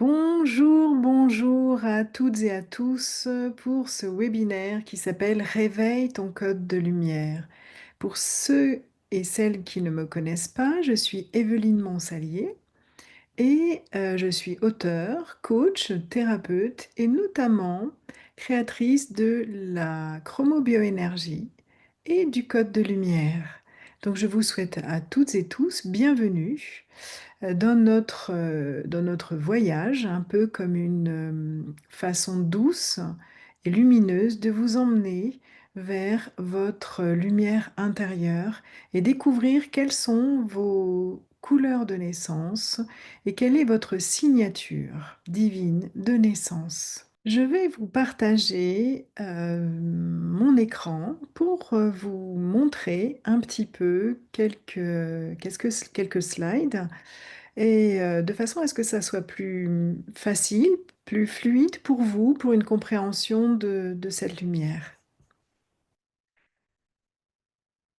Bonjour, bonjour à toutes et à tous pour ce webinaire qui s'appelle Réveille ton code de lumière. Pour ceux et celles qui ne me connaissent pas, je suis Evelyne Monsalier et je suis auteure, coach, thérapeute et notamment créatrice de la chromobioénergie et du code de lumière. Donc je vous souhaite à toutes et tous bienvenue dans notre voyage, un peu comme une façon douce et lumineuse de vous emmener vers votre lumière intérieure et découvrir quelles sont vos couleurs de naissance et quelle est votre signature divine de naissance. Je vais vous partager mon écran pour vous montrer un petit peu quelques slides et de façon à ce que ça soit plus facile, plus fluide pour vous, pour une compréhension de cette lumière.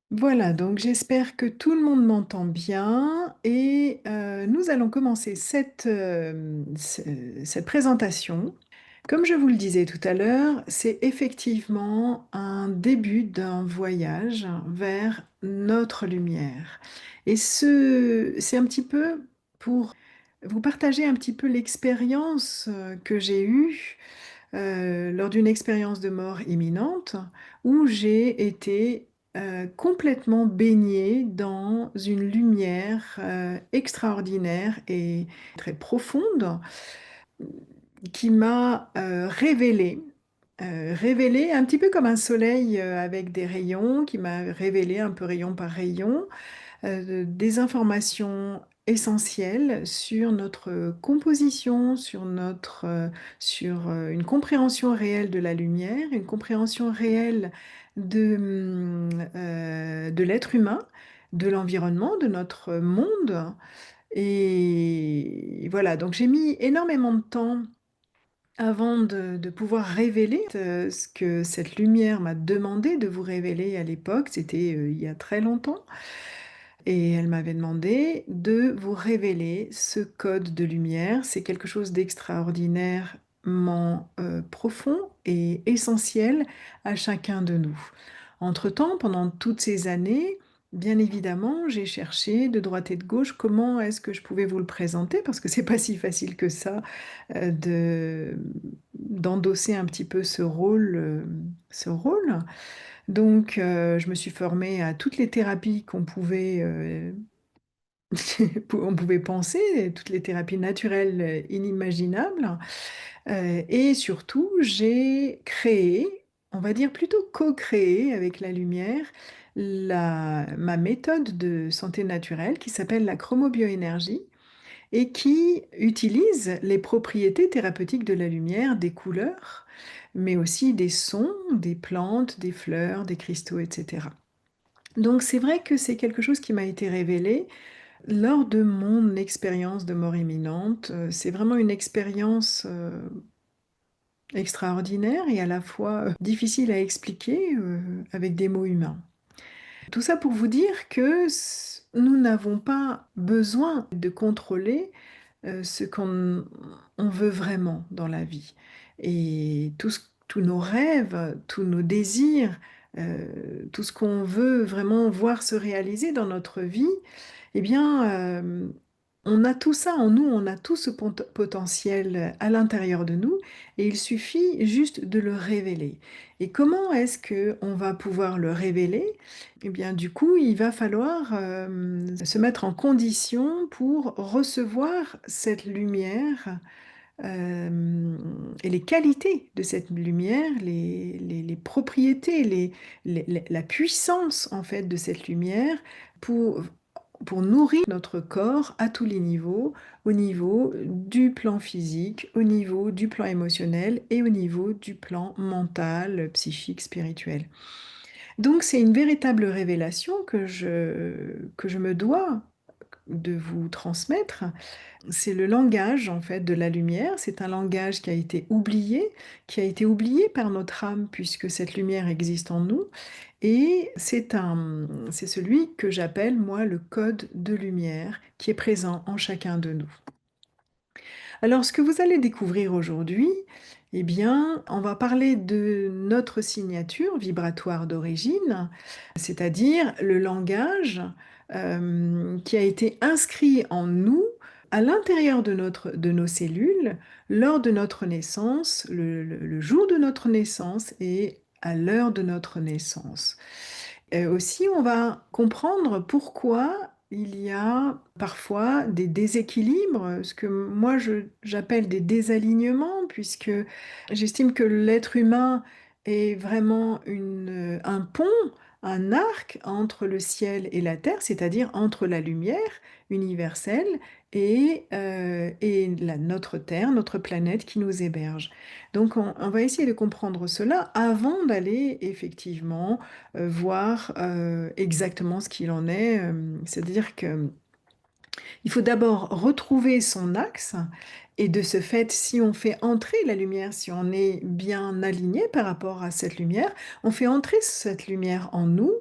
Voilà, donc j'espère que tout le monde m'entend bien et nous allons commencer cette présentation. Comme je vous le disais tout à l'heure, c'est effectivement un début d'un voyage vers notre lumière. Et c'est un petit peu pour vous partager un petit peu l'expérience que j'ai eue lors d'une expérience de mort imminente où j'ai été complètement baignée dans une lumière extraordinaire et très profonde qui m'a révélé un petit peu comme un soleil avec des rayons, qui m'a révélé un peu rayon par rayon, des informations essentielles sur notre composition, sur une compréhension réelle de la lumière, une compréhension réelle de l'être humain, de l'environnement, de notre monde. Et voilà, donc j'ai mis énormément de temps avant de pouvoir révéler ce que cette lumière m'a demandé de vous révéler à l'époque. C'était il y a très longtemps. Et elle m'avait demandé de vous révéler ce code de lumière. C'est quelque chose d'extraordinairement profond et essentiel à chacun de nous. Entre-temps, pendant toutes ces années, bien évidemment, j'ai cherché de droite et de gauche comment est-ce que je pouvais vous le présenter, parce que c'est pas si facile que ça d'endosser un petit peu ce rôle. Donc, je me suis formée à toutes les thérapies on pouvait penser, toutes les thérapies naturelles inimaginables. Et surtout, j'ai créé, on va dire plutôt co-créé avec la lumière, ma méthode de santé naturelle qui s'appelle la chromobioénergie et qui utilise les propriétés thérapeutiques de la lumière, des couleurs, mais aussi des sons, des plantes, des fleurs, des cristaux, etc. Donc c'est vrai que c'est quelque chose qui m'a été révélé lors de mon expérience de mort imminente. C'est vraiment une expérience extraordinaire et à la fois difficile à expliquer avec des mots humains. Tout ça pour vous dire que nous n'avons pas besoin de contrôler ce qu'on on veut vraiment dans la vie. Et tous nos rêves, tous nos désirs, tout ce qu'on veut vraiment voir se réaliser dans notre vie, eh bien, on a tout ça en nous, on a tout ce potentiel à l'intérieur de nous, et il suffit juste de le révéler. Et comment est-ce que on va pouvoir le révéler? Eh bien, du coup, il va falloir se mettre en condition pour recevoir cette lumière et les qualités de cette lumière, les propriétés, la puissance en fait de cette lumière pour, pour nourrir notre corps à tous les niveaux, au niveau du plan physique, au niveau du plan émotionnel et au niveau du plan mental, psychique, spirituel. Donc c'est une véritable révélation que je me dois de vous transmettre. C'est le langage en fait de la lumière, c'est un langage qui a été oublié par notre âme puisque cette lumière existe en nous et c'est celui que j'appelle moi le code de lumière qui est présent en chacun de nous. Alors, ce que vous allez découvrir aujourd'hui, eh bien, on va parler de notre signature vibratoire d'origine, c'est-à-dire le langage qui a été inscrit en nous à l'intérieur de nos cellules lors de notre naissance, le jour de notre naissance et à l'heure de notre naissance. Aussi, on va comprendre pourquoi il y a parfois des déséquilibres, ce que moi j'appelle des désalignements, puisque j'estime que l'être humain est vraiment un pont, un arc entre le ciel et la terre, c'est-à-dire entre la lumière universelle et notre terre, notre planète qui nous héberge. Donc on va essayer de comprendre cela avant d'aller effectivement voir exactement ce qu'il en est. C'est-à-dire qu'il faut d'abord retrouver son axe et de ce fait, si on fait entrer la lumière, si on est bien aligné par rapport à cette lumière, on fait entrer cette lumière en nous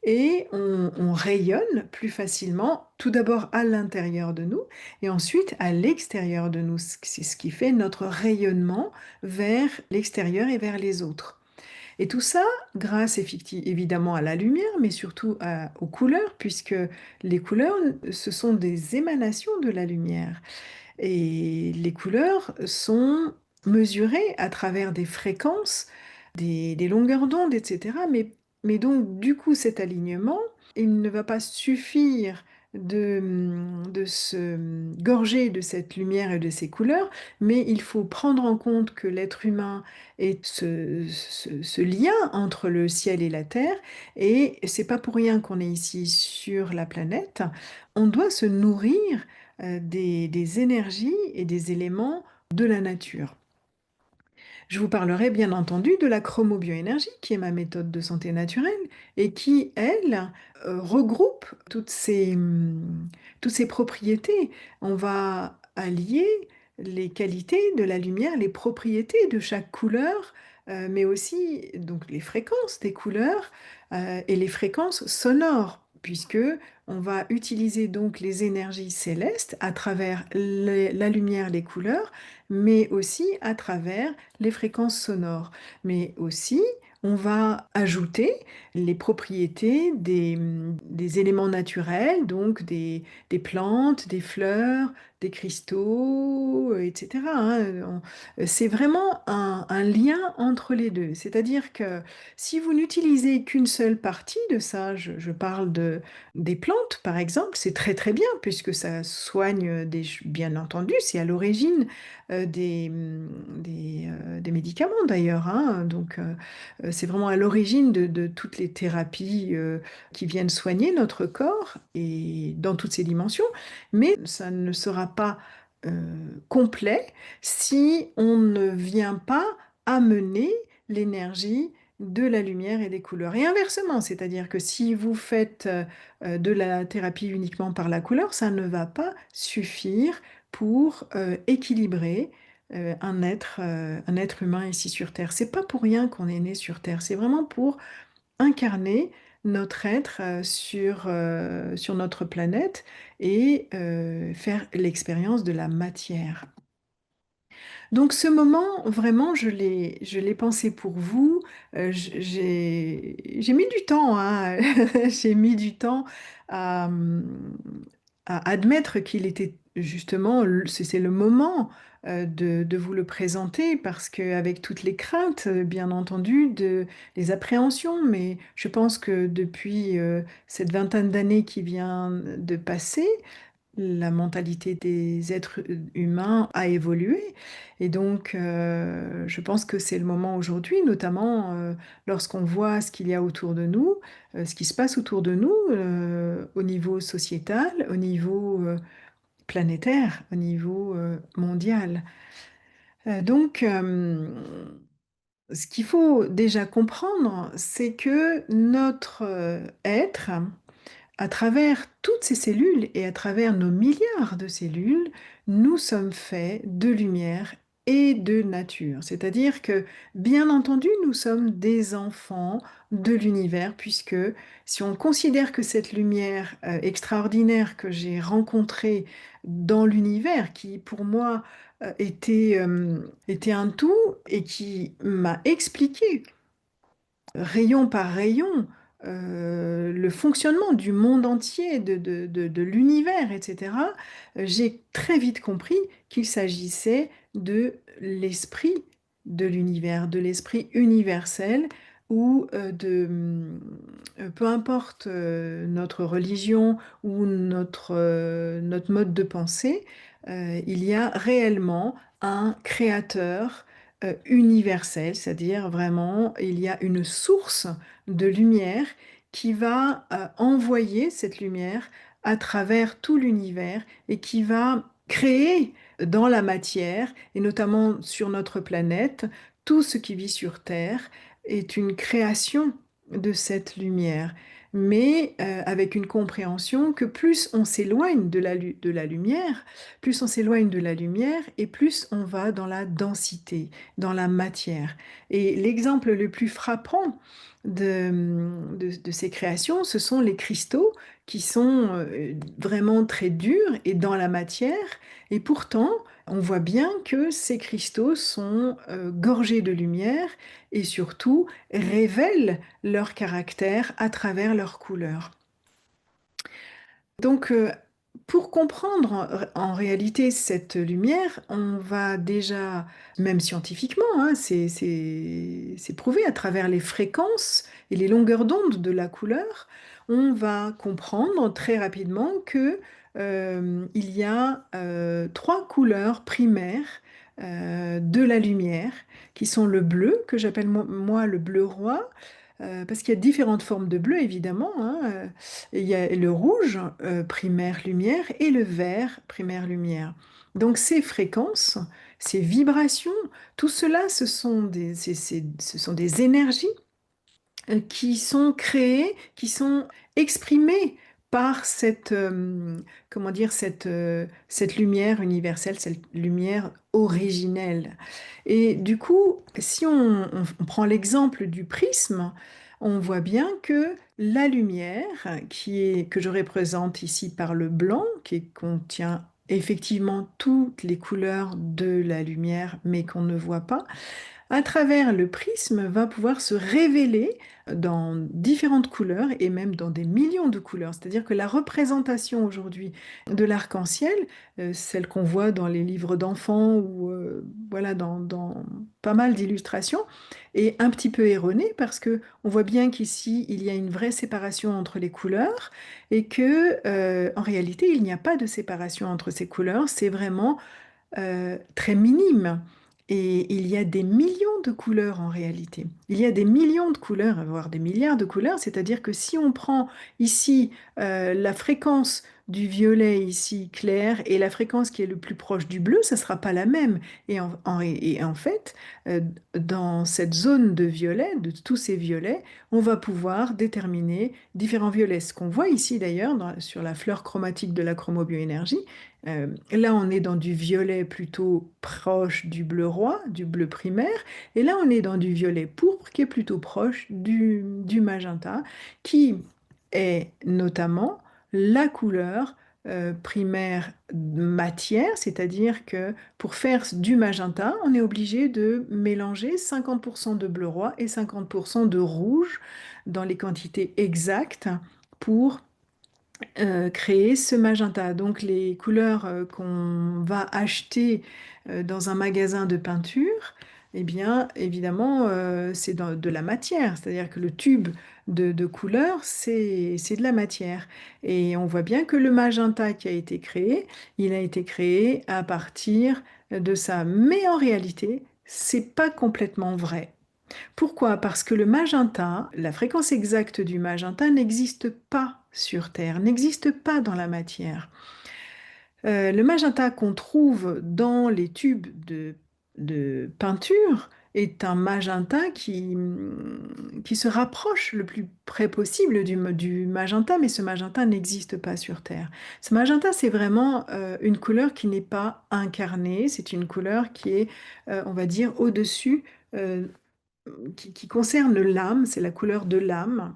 et on rayonne plus facilement, tout d'abord à l'intérieur de nous et ensuite à l'extérieur de nous. C'est ce qui fait notre rayonnement vers l'extérieur et vers les autres. Et tout ça grâce évidemment à la lumière, mais surtout aux couleurs, puisque les couleurs, ce sont des émanations de la lumière. Et les couleurs sont mesurées à travers des fréquences, des longueurs d'onde, etc. Mais donc, du coup, cet alignement, il ne va pas suffire de se gorger de cette lumière et de ces couleurs, mais il faut prendre en compte que l'être humain est ce lien entre le ciel et la terre, et c'est pas pour rien qu'on est ici sur la planète. On doit se nourrir des énergies et des éléments de la nature. Je vous parlerai bien entendu de la chromobioénergie, qui est ma méthode de santé naturelle et qui, elle, regroupe toutes ces propriétés. On va allier les qualités de la lumière, les propriétés de chaque couleur, mais aussi donc les fréquences des couleurs et les fréquences sonores, puisque on va utiliser donc les énergies célestes à travers la lumière, les couleurs, mais aussi à travers les fréquences sonores. Mais aussi, on va ajouter les propriétés des éléments naturels, donc des plantes, des fleurs, des cristaux, etc. hein. C'est vraiment un lien entre les deux. C'est-à-dire que si vous n'utilisez qu'une seule partie de ça, je parle des plantes par exemple, c'est très très bien puisque ça soigne bien entendu, c'est à l'origine des médicaments d'ailleurs. Donc, c'est vraiment à l'origine de toutes les thérapies qui viennent soigner notre corps et dans toutes ses dimensions. Mais ça ne sera pas complet si on ne vient pas amener l'énergie de la lumière et des couleurs. Et inversement, c'est-à-dire que si vous faites de la thérapie uniquement par la couleur, ça ne va pas suffire pour équilibrer un être humain ici sur Terre. C'est pas pour rien qu'on est né sur Terre, c'est vraiment pour incarner notre être sur notre planète et faire l'expérience de la matière. Donc ce moment, vraiment, je l'ai pensé pour vous. J'ai mis du temps, hein. J'ai mis du temps à, à admettre qu'il était justement, c'est le moment de vous le présenter parce qu'avec toutes les craintes, bien entendu, les appréhensions, mais je pense que depuis cette vingtaine d'années qui vient de passer, la mentalité des êtres humains a évolué et donc je pense que c'est le moment aujourd'hui, notamment lorsqu'on voit ce qu'il y a autour de nous, ce qui se passe autour de nous au niveau sociétal, au niveau planétaire, au niveau mondial. Donc, ce qu'il faut déjà comprendre, c'est que notre être, à travers toutes ces cellules et à travers nos milliards de cellules, nous sommes faits de lumière et de nature. C'est-à-dire que, bien entendu, nous sommes des enfants de l'univers, puisque si on considère que cette lumière extraordinaire que j'ai rencontrée dans l'univers, qui pour moi était un tout et qui m'a expliqué rayon par rayon, le fonctionnement du monde entier, de l'univers, etc., j'ai très vite compris qu'il s'agissait de l'esprit de l'univers, de l'esprit universel, ou peu importe notre religion ou notre mode de pensée, il y a réellement un créateur universel, c'est-à-dire vraiment il y a une source de lumière qui va envoyer cette lumière à travers tout l'univers et qui va créer dans la matière, et notamment sur notre planète, tout ce qui vit sur Terre est une création de cette lumière, mais avec une compréhension que plus on s'éloigne de la lumière, plus on s'éloigne de la lumière et plus on va dans la densité, dans la matière. Et l'exemple le plus frappant de ces créations, ce sont les cristaux qui sont vraiment très durs et dans la matière. Et pourtant, on voit bien que ces cristaux sont gorgés de lumière et surtout révèlent leur caractère à travers leur couleur. Donc, pour comprendre en réalité cette lumière, on va déjà, même scientifiquement, hein, c'est prouvé à travers les fréquences et les longueurs d'onde de la couleur, on va comprendre très rapidement que il y a trois couleurs primaires de la lumière, qui sont le bleu, que j'appelle moi le bleu roi, parce qu'il y a différentes formes de bleu, évidemment, hein, il y a le rouge, primaire lumière, et le vert, primaire lumière. Donc ces fréquences, ces vibrations, tout cela, ce sont des énergies qui sont créées, qui sont exprimées par comment dire, cette lumière universelle, cette lumière originelle. Et du coup, si on prend l'exemple du prisme, on voit bien que la lumière, que je représente ici par le blanc, qui contient effectivement toutes les couleurs de la lumière, mais qu'on ne voit pas, à travers le prisme, va pouvoir se révéler dans différentes couleurs et même dans des millions de couleurs. C'est-à-dire que la représentation aujourd'hui de l'arc-en-ciel, celle qu'on voit dans les livres d'enfants ou voilà, dans pas mal d'illustrations, est un petit peu erronée parce que on voit bien qu'ici, il y a une vraie séparation entre les couleurs et que, en réalité, il n'y a pas de séparation entre ces couleurs. C'est vraiment très minime. Et il y a des millions de couleurs en réalité. Il y a des millions de couleurs, voire des milliards de couleurs, c'est-à-dire que si on prend ici la fréquence du violet ici clair et la fréquence qui est le plus proche du bleu, ça ne sera pas la même. Et en fait, euh, dans cette zone de violet, de tous ces violets, on va pouvoir déterminer différents violets. Ce qu'on voit ici d'ailleurs sur la fleur chromatique de la chromobioénergie, là, on est dans du violet plutôt proche du bleu roi, du bleu primaire, et là, on est dans du violet pourpre qui est plutôt proche du magenta, qui est notamment la couleur primaire matière, c'est-à-dire que pour faire du magenta, on est obligé de mélanger 50% de bleu roi et 50% de rouge dans les quantités exactes pour créer ce magenta. Donc les couleurs qu'on va acheter dans un magasin de peinture, eh bien évidemment c'est de la matière, c'est-à-dire que le tube de couleurs c'est de la matière. Et on voit bien que le magenta qui a été créé, il a été créé à partir de ça. Mais en réalité, c'est pas complètement vrai. Pourquoi? Parce que le magenta, la fréquence exacte du magenta n'existe pas sur Terre, n'existe pas dans la matière. Le magenta qu'on trouve dans les tubes de peinture est un magenta qui se rapproche le plus près possible du magenta, mais ce magenta n'existe pas sur Terre. Ce magenta, c'est vraiment une couleur qui n'est pas incarnée, c'est une couleur qui est, on va dire, au-dessus, euh, qui concerne l'âme, c'est la couleur de l'âme.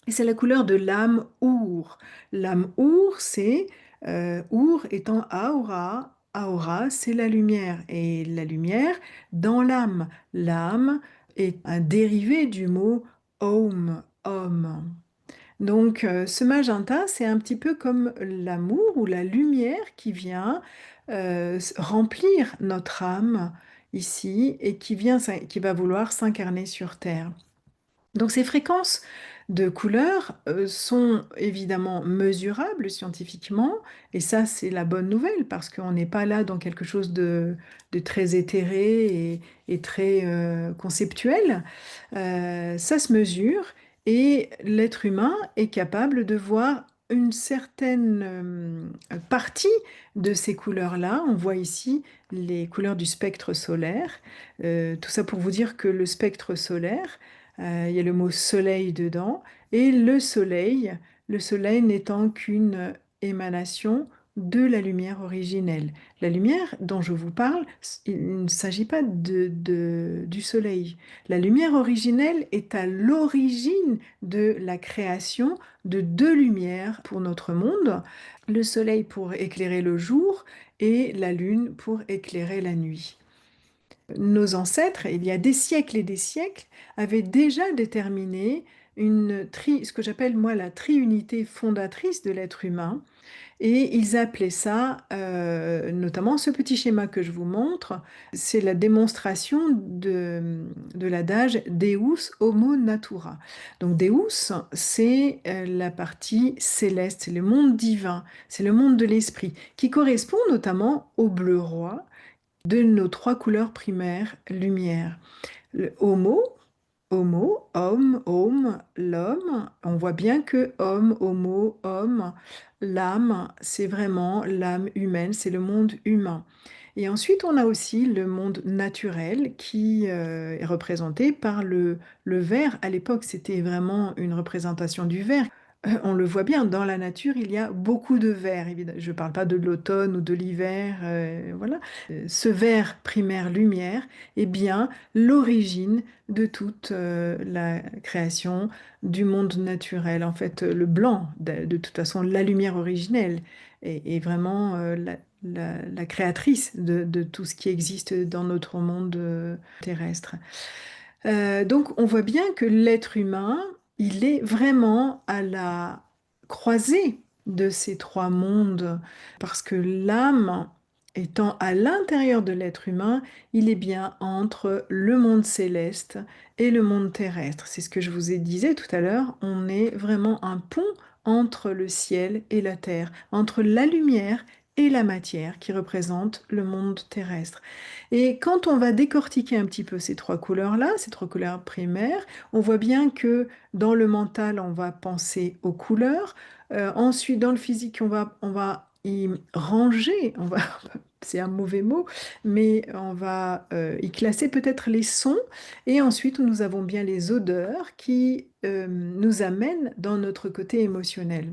Et c'est la couleur de l'âme our. L'âme our, c'est our étant aura. Aura, c'est la lumière. Et la lumière dans l'âme. L'âme est un dérivé du mot om, homme. Donc ce magenta, c'est un petit peu comme l'amour ou la lumière qui vient remplir notre âme ici et qui va vouloir s'incarner sur Terre. Donc ces fréquences de couleurs sont évidemment mesurables scientifiquement, et ça c'est la bonne nouvelle parce qu'on n'est pas là dans quelque chose de très éthéré et très conceptuel. Ça se mesure et l'être humain est capable de voir une certaine partie de ces couleurs-là. On voit ici les couleurs du spectre solaire. Tout ça pour vous dire que le spectre solaire, il y a le mot soleil dedans, et le soleil n'étant qu'une émanation de la lumière originelle. La lumière dont je vous parle, il ne s'agit pas du soleil. La lumière originelle est à l'origine de la création de deux lumières pour notre monde, le soleil pour éclairer le jour et la lune pour éclairer la nuit. Nos ancêtres, il y a des siècles et des siècles, avaient déjà déterminé ce que j'appelle moi la triunité fondatrice de l'être humain, et ils appelaient ça, notamment ce petit schéma que je vous montre, c'est la démonstration de l'adage Deus Homo Natura. Donc Deus, c'est la partie céleste, c'est le monde divin, c'est le monde de l'esprit, qui correspond notamment au bleu roi de nos trois couleurs primaires lumière. Le homo, homme, l'homme. On voit bien que homme, homo, homme, l'âme, c'est vraiment l'âme humaine, c'est le monde humain. Et ensuite, on a aussi le monde naturel qui est représenté par le vert. À l'époque, c'était vraiment une représentation du vert. On le voit bien, dans la nature, il y a beaucoup de vert. Évidemment. Je ne parle pas de l'automne ou de l'hiver, voilà. Ce vert primaire lumière est bien l'origine de toute la création du monde naturel. En fait, le blanc, de toute façon, la lumière originelle est vraiment la créatrice de tout ce qui existe dans notre monde terrestre. Donc, on voit bien que l'être humain, il est vraiment à la croisée de ces trois mondes, parce que l'âme, étant à l'intérieur de l'être humain, il est bien entre le monde céleste et le monde terrestre. C'est ce que je vous ai disais tout à l'heure, on est vraiment un pont entre le ciel et la terre, entre la lumière et la matière qui représente le monde terrestre. Et quand on va décortiquer un petit peu ces trois couleurs-là, ces trois couleurs primaires, on voit bien que dans le mental, on va penser aux couleurs. Ensuite, dans le physique, on va y ranger, c'est un mauvais mot, mais on va y classer peut-être les sons. Et ensuite, nous avons bien les odeurs qui nous amènent dans notre côté émotionnel.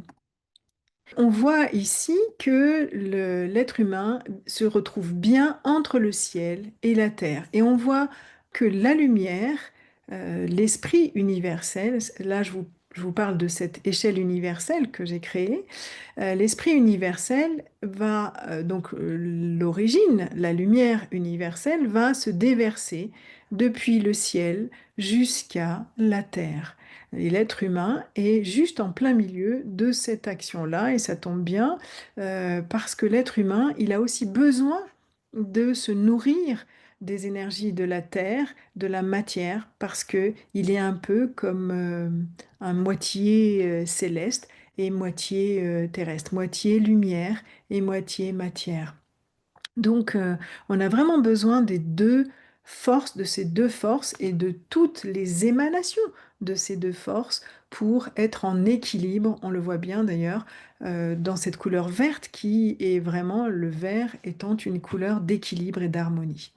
On voit ici que l'être humain se retrouve bien entre le ciel et la terre. Et on voit que la lumière, l'esprit universel, là je vous parle de cette échelle universelle que j'ai créée, l'esprit universel va, donc l'origine, la lumière universelle va se déverser depuis le ciel jusqu'à la terre. Et l'être humain est juste en plein milieu de cette action-là, et ça tombe bien, parce que l'être humain, il a aussi besoin de se nourrir des énergies de la terre, de la matière, parce que il est un peu comme un moitié céleste et moitié terrestre, moitié lumière et moitié matière. Donc, on a vraiment besoin des deux forces, de ces deux forces et de toutes les émanations de ces deux forces pour être en équilibre. On le voit bien d'ailleurs dans cette couleur verte qui est vraiment le vert étant une couleur d'équilibre et d'harmonie.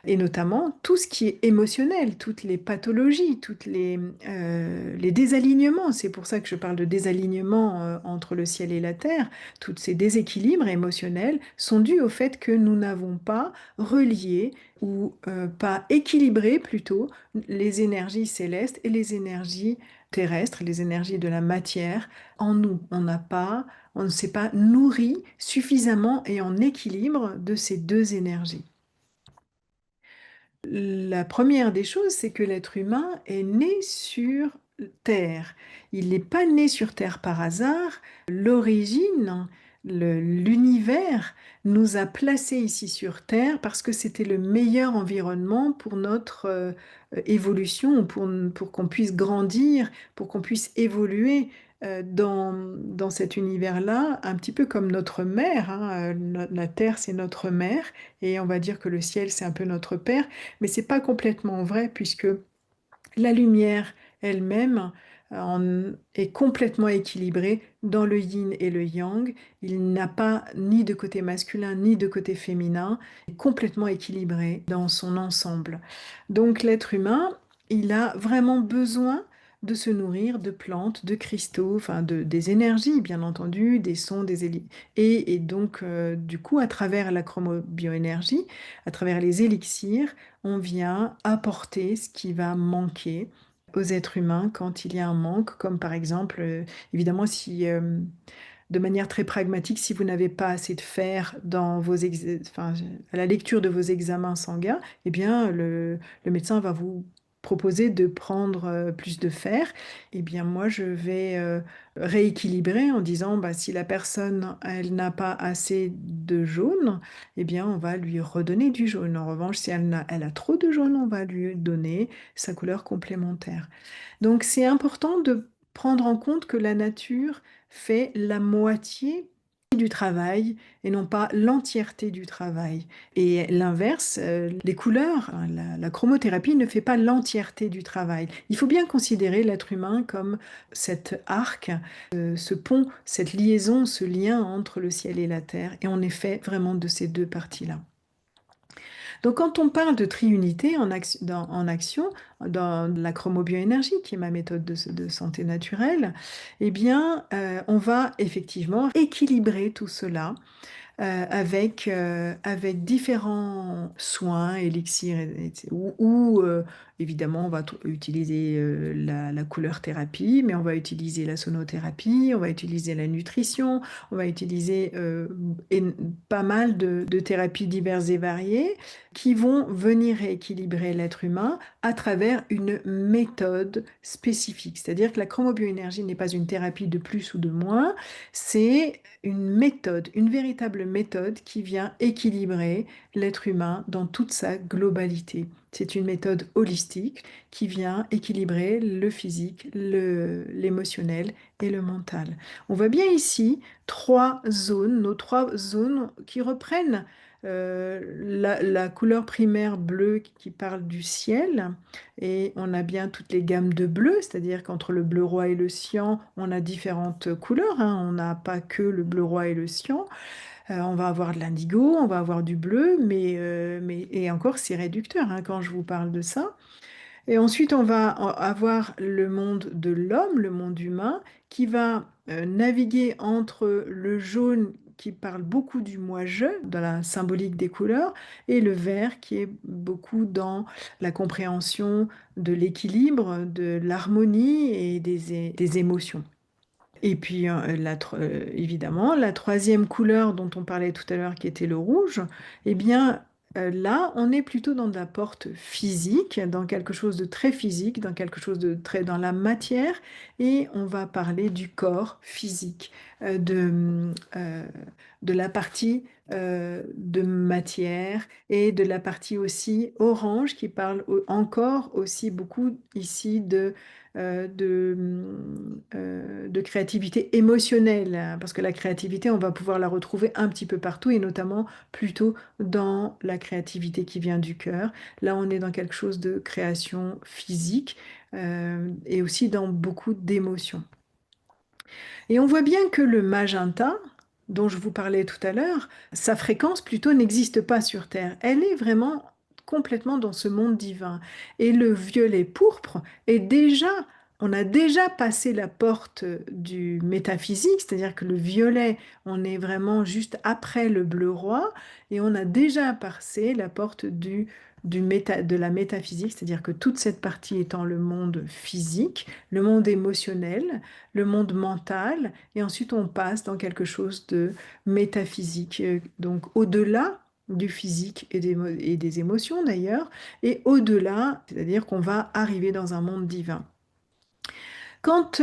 et notamment tout ce qui est émotionnel, toutes les pathologies, les désalignements. C'est pour ça que je parle de désalignement entre le ciel et la terre. Tous ces déséquilibres émotionnels sont dus au fait que nous n'avons pas relié ou pas équilibré plutôt les énergies célestes et les énergies terrestres, les énergies de la matière en nous. On ne s'est pas nourri suffisamment et en équilibre de ces deux énergies. La première des choses, c'est que l'être humain est né sur Terre. Il n'est pas né sur Terre par hasard. L'origine, l'univers nous a placés ici sur Terre parce que c'était le meilleur environnement pour notre évolution, pour qu'on puisse grandir, pour qu'on puisse évoluer dans cet univers-là, un petit peu comme notre mère, hein. La Terre, c'est notre mère, et on va dire que le ciel, c'est un peu notre père. Mais c'est pas complètement vrai puisque la lumière elle-même est complètement équilibrée dans le yin et le yang. Il n'a pas ni de côté masculin ni de côté féminin, il est complètement équilibré dans son ensemble. Donc l'être humain, il a vraiment besoin de se nourrir de plantes, de cristaux, enfin des énergies bien entendu, des sons, et donc du coup à travers la chromobioénergie, à travers les élixirs, on vient apporter ce qui va manquer aux êtres humains quand il y a un manque, comme par exemple, évidemment, si de manière très pragmatique, si vous n'avez pas assez de fer enfin, à la lecture de vos examens sanguins, eh bien, le médecin va vous proposer de prendre plus de fer. Eh bien, moi, je vais rééquilibrer en disant, bah, si la personne, elle n'a pas assez de jaune, eh bien, on va lui redonner du jaune. En revanche, si elle a trop de jaune, on va lui donner sa couleur complémentaire. Donc, c'est important de prendre en compte que la nature fait la moitié du travail et non pas l'entièreté du travail. Et l'inverse, les couleurs, hein, la chromothérapie ne fait pas l'entièreté du travail. Il faut bien considérer l'être humain comme cet arc, ce pont, cette liaison, ce lien entre le ciel et la terre. Et on est fait vraiment de ces deux parties-là. Donc quand on parle de triunité en action, dans la chromobioénergie, qui est ma méthode de santé naturelle, eh bien, on va effectivement équilibrer tout cela avec différents soins, élixirs, évidemment on va utiliser la couleur thérapie, mais on va utiliser la sonothérapie, on va utiliser la nutrition, on va utiliser pas mal de thérapies diverses et variées qui vont venir rééquilibrer l'être humain à travers une méthode spécifique. C'est-à-dire que la chromobioénergie n'est pas une thérapie de plus ou de moins, c'est une méthode, une véritable méthode qui vient équilibrer l'être humain dans toute sa globalité. C'est une méthode holistique qui vient équilibrer le physique, l'émotionnel et le mental. On voit bien ici nos trois zones qui reprennent la couleur primaire bleue qui parle du ciel, et on a bien toutes les gammes de bleu, c'est-à-dire qu'entre le bleu roi et le cyan, on a différentes couleurs, hein. On n'a pas que le bleu roi et le cyan. On va avoir de l'indigo, on va avoir du bleu, et encore c'est réducteur, hein, quand je vous parle de ça. Et ensuite, on va avoir le monde de l'homme, le monde humain, qui va naviguer entre le jaune qui parle beaucoup du moi-je, dans la symbolique des couleurs, et le vert qui est beaucoup dans la compréhension de l'équilibre, de l'harmonie et des émotions. Et puis, évidemment, la troisième couleur dont on parlait tout à l'heure, qui était le rouge, eh bien, là, on est plutôt dans de la porte physique, dans quelque chose de très physique, dans quelque chose de très dans la matière, et on va parler du corps physique, de la partie de matière et de la partie aussi orange qui parle encore aussi beaucoup ici de créativité émotionnelle, hein, parce que la créativité, on va pouvoir la retrouver un petit peu partout, et notamment plutôt dans la créativité qui vient du cœur. Là, on est dans quelque chose de création physique, et aussi dans beaucoup d'émotions. Et on voit bien que le magenta, dont je vous parlais tout à l'heure, sa fréquence plutôt n'existe pas sur Terre. Elle est vraiment complètement dans ce monde divin. Et le violet pourpre est déjà, on a déjà passé la porte du métaphysique, c'est-à-dire que le violet, on est vraiment juste après le bleu roi, et on a déjà passé la porte de la métaphysique, c'est-à-dire que toute cette partie étant le monde physique, le monde émotionnel, le monde mental, et ensuite on passe dans quelque chose de métaphysique, donc au-delà du physique et des émotions d'ailleurs, et au-delà, c'est-à-dire qu'on va arriver dans un monde divin. Quand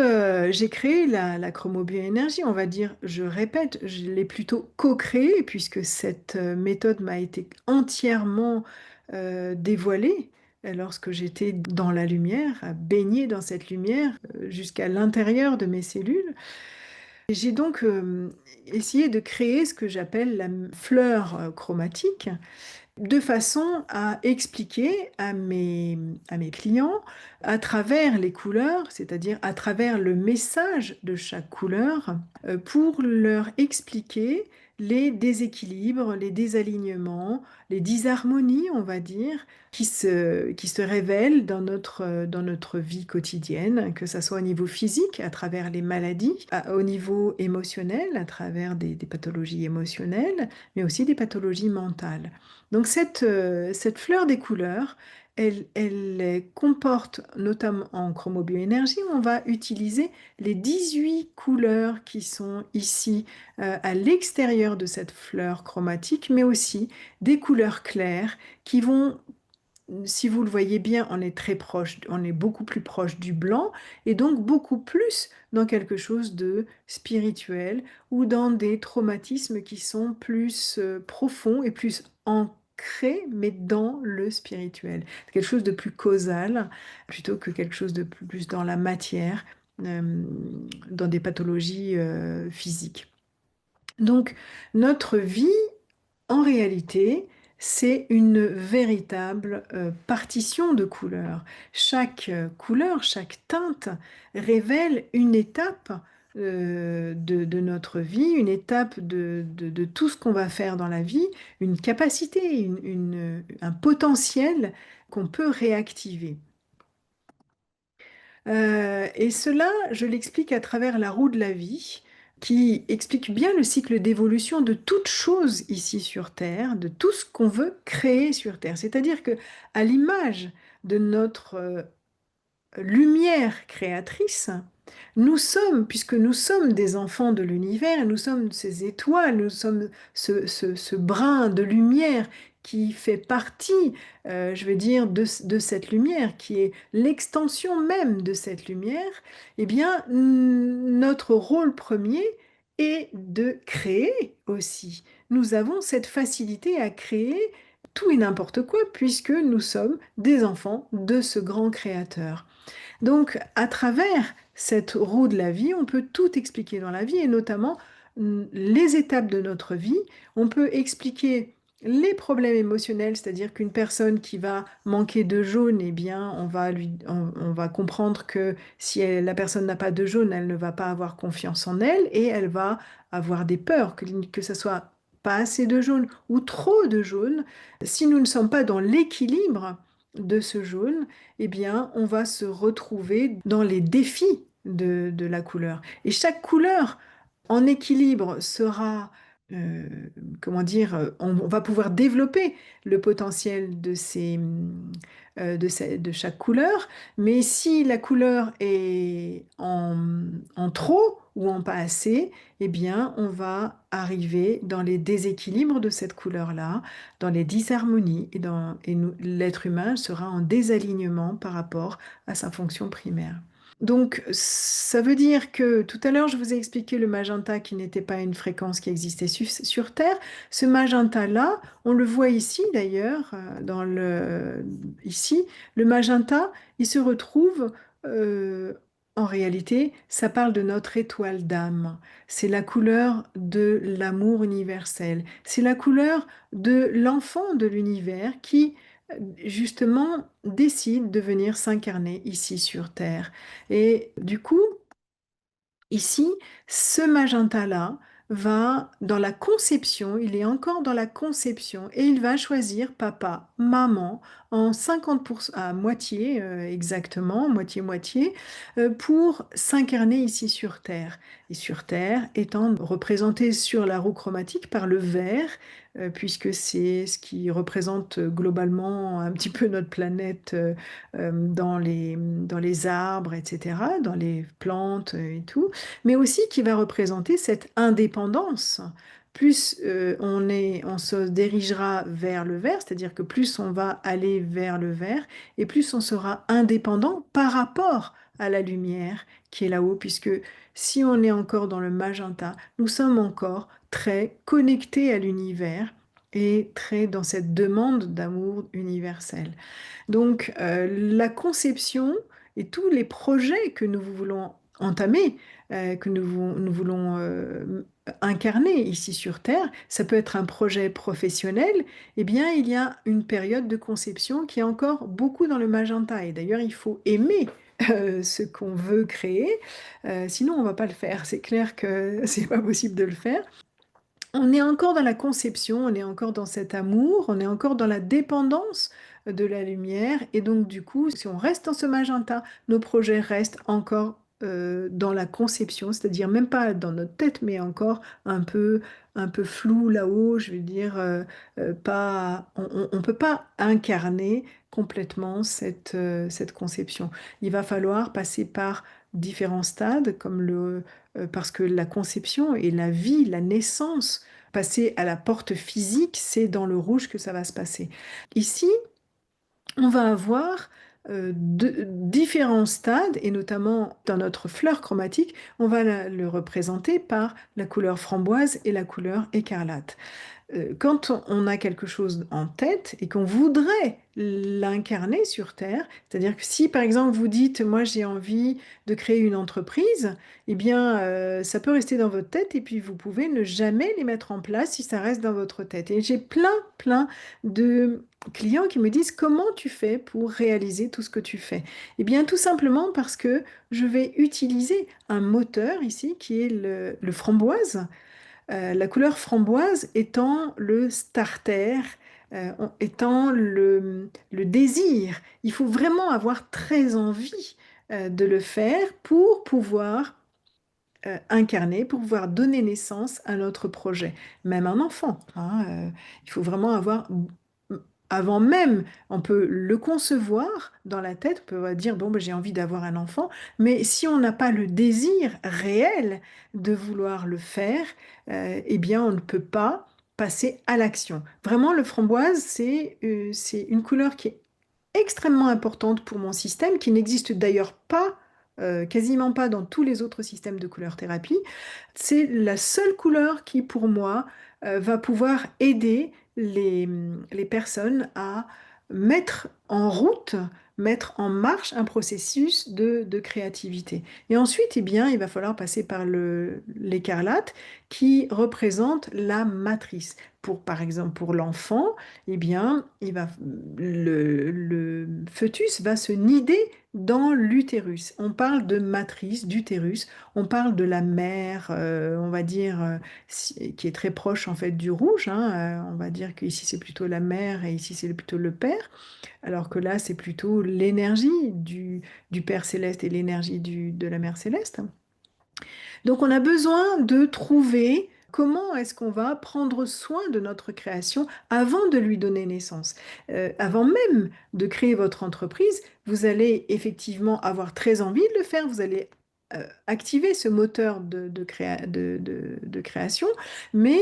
j'ai créé la chromobioénergie, on va dire, je répète, je l'ai plutôt co-créée puisque cette méthode m'a été entièrement dévoilée lorsque j'étais dans la lumière, à baigner dans cette lumière jusqu'à l'intérieur de mes cellules. J'ai donc essayé de créer ce que j'appelle la fleur chromatique, de façon à expliquer à mes clients, à travers les couleurs, c'est-à-dire à travers le message de chaque couleur, pour leur expliquer les déséquilibres, les désalignements, les disharmonies, on va dire, qui se révèlent dans notre vie quotidienne, que ce soit au niveau physique, à travers les maladies, au niveau émotionnel, à travers des pathologies émotionnelles, mais aussi des pathologies mentales. Donc cette fleur des couleurs, elle comporte, notamment en chromobioénergie, on va utiliser les 18 couleurs qui sont ici à l'extérieur de cette fleur chromatique, mais aussi des couleurs claires qui vont, si vous le voyez bien, on est très proche, on est beaucoup plus proche du blanc et donc beaucoup plus dans quelque chose de spirituel ou dans des traumatismes qui sont plus profonds et plus ancrés, mais dans le spirituel. Quelque chose de plus causal plutôt que quelque chose de plus dans la matière, dans des pathologies physiques. Donc, notre vie en réalité, c'est une véritable partition de couleurs. Chaque couleur, chaque teinte révèle une étape de notre vie, une étape de tout ce qu'on va faire dans la vie, une capacité, un potentiel qu'on peut réactiver. Et cela, je l'explique à travers la roue de la vie, qui explique bien le cycle d'évolution de toute chose ici sur Terre, de tout ce qu'on veut créer sur Terre. C'est-à-dire que, à l'image de notre lumière créatrice, nous sommes, puisque nous sommes des enfants de l'univers, nous sommes ces étoiles, nous sommes ce brin de lumière qui fait partie, je veux dire, de cette lumière, qui est l'extension même de cette lumière, eh bien, notre rôle premier est de créer aussi. Nous avons cette facilité à créer tout et n'importe quoi, puisque nous sommes des enfants de ce grand créateur. Donc, à travers cette roue de la vie, on peut tout expliquer dans la vie et notamment les étapes de notre vie. On peut expliquer les problèmes émotionnels, c'est-à-dire qu'une personne qui va manquer de jaune, eh bien, on va comprendre que si la personne n'a pas de jaune, elle ne va pas avoir confiance en elle et elle va avoir des peurs, que ce soit pas assez de jaune ou trop de jaune. Si nous ne sommes pas dans l'équilibre de ce jaune, eh bien, on va se retrouver dans les défis de la couleur. Et chaque couleur en équilibre sera, euh, comment dire, on va pouvoir développer le potentiel de chaque couleur, mais si la couleur est en trop ou en pas assez, eh bien, on va arriver dans les déséquilibres de cette couleur-là, dans les disharmonies, et l'être humain sera en désalignement par rapport à sa fonction primaire. Donc, ça veut dire que tout à l'heure, je vous ai expliqué le magenta qui n'était pas une fréquence qui existait sur Terre. Ce magenta-là, on le voit ici d'ailleurs, ici, le magenta, il se retrouve, en réalité, ça parle de notre étoile d'âme. C'est la couleur de l'amour universel. C'est la couleur de l'enfant de l'univers qui, justement, décide de venir s'incarner ici sur Terre. Et du coup, ici, ce magenta-là va dans la conception, il est encore dans la conception et il va choisir papa, maman en 50%, à moitié exactement, moitié-moitié, pour s'incarner ici sur Terre. Et sur Terre étant représenté sur la roue chromatique par le vert, puisque c'est ce qui représente globalement un petit peu notre planète dans les arbres, etc., dans les plantes et tout, mais aussi qui va représenter cette indépendance. Plus on se dirigera vers le vert, c'est-à-dire que plus on va aller vers le vert, et plus on sera indépendant par rapport à la lumière qui est là-haut, puisque si on est encore dans le magenta, nous sommes encore très connectés à l'univers et très dans cette demande d'amour universel. Donc, la conception et tous les projets que nous voulons entamer, que nous voulons incarner ici sur Terre, ça peut être un projet professionnel, eh bien, il y a une période de conception qui est encore beaucoup dans le magenta. Et d'ailleurs, il faut aimer ce qu'on veut créer, sinon on ne va pas le faire. C'est clair que c'est pas possible de le faire. On est encore dans la conception, on est encore dans cet amour, on est encore dans la dépendance de la lumière. Et donc, du coup, si on reste dans ce magenta, nos projets restent encore dans la conception, c'est-à-dire même pas dans notre tête, mais encore un peu flou là-haut. Je veux dire, pas, on ne peut pas incarner complètement cette conception. Il va falloir passer par différents stades, parce que la conception et la vie, la naissance, passer à la porte physique, c'est dans le rouge que ça va se passer. Ici, on va avoir différents stades, et notamment dans notre fleur chromatique, on va le représenter par la couleur framboise et la couleur écarlate. Quand on a quelque chose en tête et qu'on voudrait l'incarner sur Terre, c'est-à-dire que si par exemple vous dites, moi j'ai envie de créer une entreprise, eh bien ça peut rester dans votre tête et puis vous pouvez ne jamais les mettre en place si ça reste dans votre tête. Et j'ai plein de clients qui me disent, comment tu fais pour réaliser tout ce que tu fais? Eh bien tout simplement parce que je vais utiliser un moteur ici qui est le framboise. La couleur framboise étant le starter, étant le désir. Il faut vraiment avoir très envie de le faire pour pouvoir incarner, pour pouvoir donner naissance à notre projet. Même un enfant, hein, il faut vraiment avoir, avant même, on peut le concevoir dans la tête, on peut dire, bon, ben, j'ai envie d'avoir un enfant, mais si on n'a pas le désir réel de vouloir le faire, eh bien, on ne peut pas passer à l'action. Vraiment, le framboise, c'est une couleur qui est extrêmement importante pour mon système, qui n'existe d'ailleurs pas, quasiment pas dans tous les autres systèmes de couleur thérapie. C'est la seule couleur qui, pour moi, va pouvoir aider les personnes à mettre en route, mettre en marche un processus de créativité. Et ensuite, eh bien, il va falloir passer par l'écarlate qui représente la matrice. Par exemple, pour l'enfant, eh bien, le fœtus va se nider dans l'utérus. On parle de matrice, d'utérus, on parle de la mère, on va dire, qui est très proche en fait du rouge, hein. On va dire qu'ici c'est plutôt la mère et ici c'est plutôt le père, alors que là c'est plutôt l'énergie du Père céleste et l'énergie de la Mère céleste. Donc on a besoin de trouver comment est-ce qu'on va prendre soin de notre création avant de lui donner naissance. Avant même de créer votre entreprise, vous allez effectivement avoir très envie de le faire, vous allez activer ce moteur de création, mais